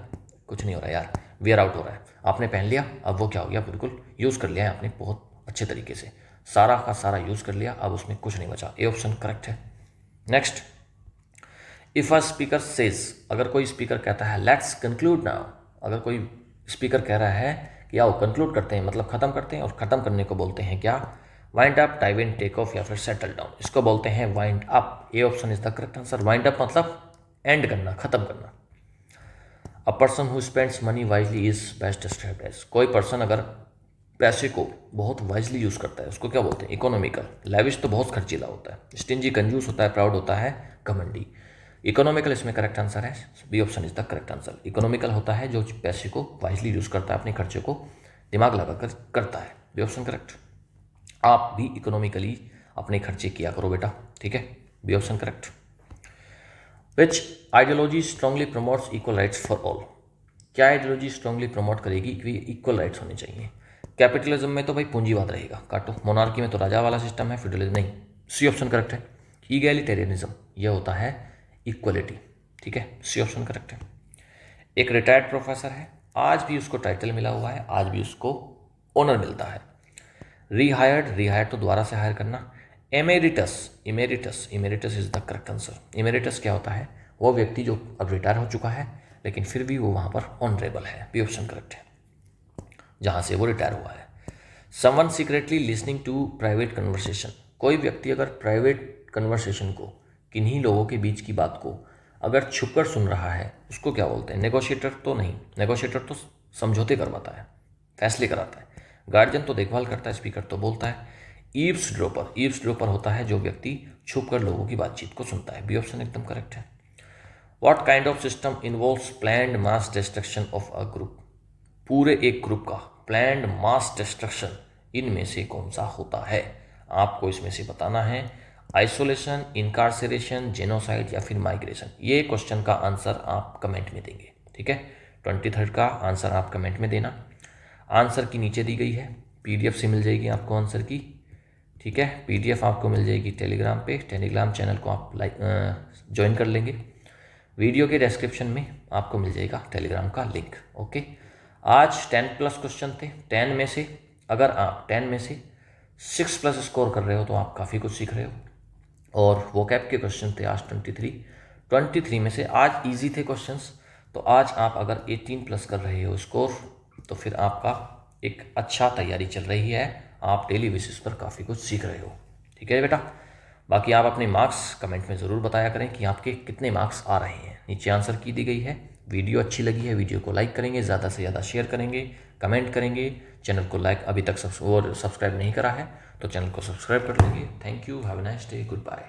कुछ नहीं हो रहा है यार, वेयर आउट हो रहा है। आपने पहन लिया, अब वो क्या हो गया? बिल्कुल यूज़ कर लिया है आपने बहुत अच्छे तरीके से, सारा का सारा यूज़ कर लिया, अब उसमें कुछ नहीं बचा। ए ऑप्शन करेक्ट है। Next, if a speaker says, अगर कोई स्पीकर कहता है लेट्स कंक्लूड नाउ, अगर कोई स्पीकर कह रहा है कि आओ कंक्लूड करते हैं, मतलब खत्म करते हैं, और ख़त्म करने को बोलते हैं क्या? Wind up, dive in, take off, या फिर सेटल डाउन, इसको बोलते हैं wind up. A option is the correct answer. Wind up मतलब एंड करना, खत्म करना। A person who spends money wisely is best described as, कोई पर्सन अगर पैसे को बहुत वाइजली यूज़ करता है उसको क्या बोलते हैं? इकोनॉमिकल। लैविश तो बहुत खर्चीला होता है, स्टिंजी कंजूस होता है, प्राउड होता है, घमंडी। इकोनॉमिकल इसमें करेक्ट आंसर है। B option is the correct answer. Economical होता है जो पैसे को वाइजली यूज़ करता है, अपने खर्चे को दिमाग लगाकर करता है। B option correct. आप भी इकोनॉमिकली अपने खर्चे किया करो बेटा, ठीक है। B option correct. Which ideology strongly promotes equal rights for all, क्या आइडियोलॉजी स्ट्रांगली प्रमोट करेगी कि इक्वल राइट्स होने चाहिए? कैपिटलिज्म में तो भाई पूंजीवाद रहेगा, काटो। मोनार्की में तो राजा वाला सिस्टम है, फेडरलिज्म नहीं। सी ऑप्शन करेक्ट है। ईगैलिटेरियनिज्म, यह होता है इक्वलिटी, ठीक है। सी ऑप्शन करेक्ट है। एक रिटायर्ड प्रोफेसर है, आज भी उसको टाइटल मिला हुआ है, आज भी उसको ऑनर मिलता है। रिहायर्ड तो दोबारा से हायर करना। Emeritus is the correct answer. Emeritus क्या होता है? वो व्यक्ति जो अब रिटायर हो चुका है लेकिन फिर भी वो वहाँ पर ऑनरेबल है। बी ऑप्शन करेक्ट है, जहाँ से वो रिटायर हुआ है। Someone secretly listening to private conversation, कोई व्यक्ति अगर प्राइवेट कन्वर्सेशन को, किन्हीं लोगों के बीच की बात को अगर छुपकर सुन रहा है, उसको क्या बोलते हैं? नेगोशिएटर तो नहीं, नेगोशिएटर तो समझौते करवाता है, फैसले कराता है। गार्जियन तो देखभाल करता है, स्पीकर तो बोलता है। ईव्सड्रॉपर, ईव्सड्रॉपर होता है जो व्यक्ति छुपकर लोगों की बातचीत को सुनता है। बी ऑप्शन एकदम करेक्ट है। What kind of system involves planned mass destruction of a group, पूरे एक ग्रुप का प्लान्ड मास डिस्ट्रक्शन इनमें से कौन सा होता है? आपको इसमें से बताना है। आइसोलेशन, इनकार्सरेशन, जेनोसाइड या फिर माइग्रेशन। ये क्वेश्चन का आंसर आप कमेंट में देंगे, ठीक है। 23 का आंसर आप कमेंट में देना। आंसर की नीचे दी गई है, पीडीएफ से मिल जाएगी आपको आंसर की, ठीक है। पीडीएफ आपको मिल जाएगी टेलीग्राम पे, टेलीग्राम चैनल को आप ज्वाइन कर लेंगे। वीडियो के डिस्क्रिप्शन में आपको मिल जाएगा टेलीग्राम का लिंक, ओके। आज 10+ क्वेश्चन थे। 10 में से अगर आप 10 में से 6+ स्कोर कर रहे हो तो आप काफ़ी कुछ सीख रहे हो। और वोकैब के क्वेश्चन थे आज 23 में से आज इजी थे क्वेश्चंस, तो आज आप अगर 18+ कर रहे हो स्कोर तो फिर आपका एक अच्छा तैयारी चल रही है, आप डेली बेसिस पर काफ़ी कुछ सीख रहे हो, ठीक है बेटा। बाकी आप अपने मार्क्स कमेंट में ज़रूर बताया करें कि आपके कितने मार्क्स आ रहे हैं। नीचे आंसर की दी गई है। वीडियो अच्छी लगी है, वीडियो को लाइक करेंगे, ज़्यादा से ज़्यादा शेयर करेंगे, कमेंट करेंगे। चैनल को लाइक अभी तक सब्सक्राइब नहीं करा है तो चैनल को सब्सक्राइब कर लेंगे। Thank you, have a nice day, good bye.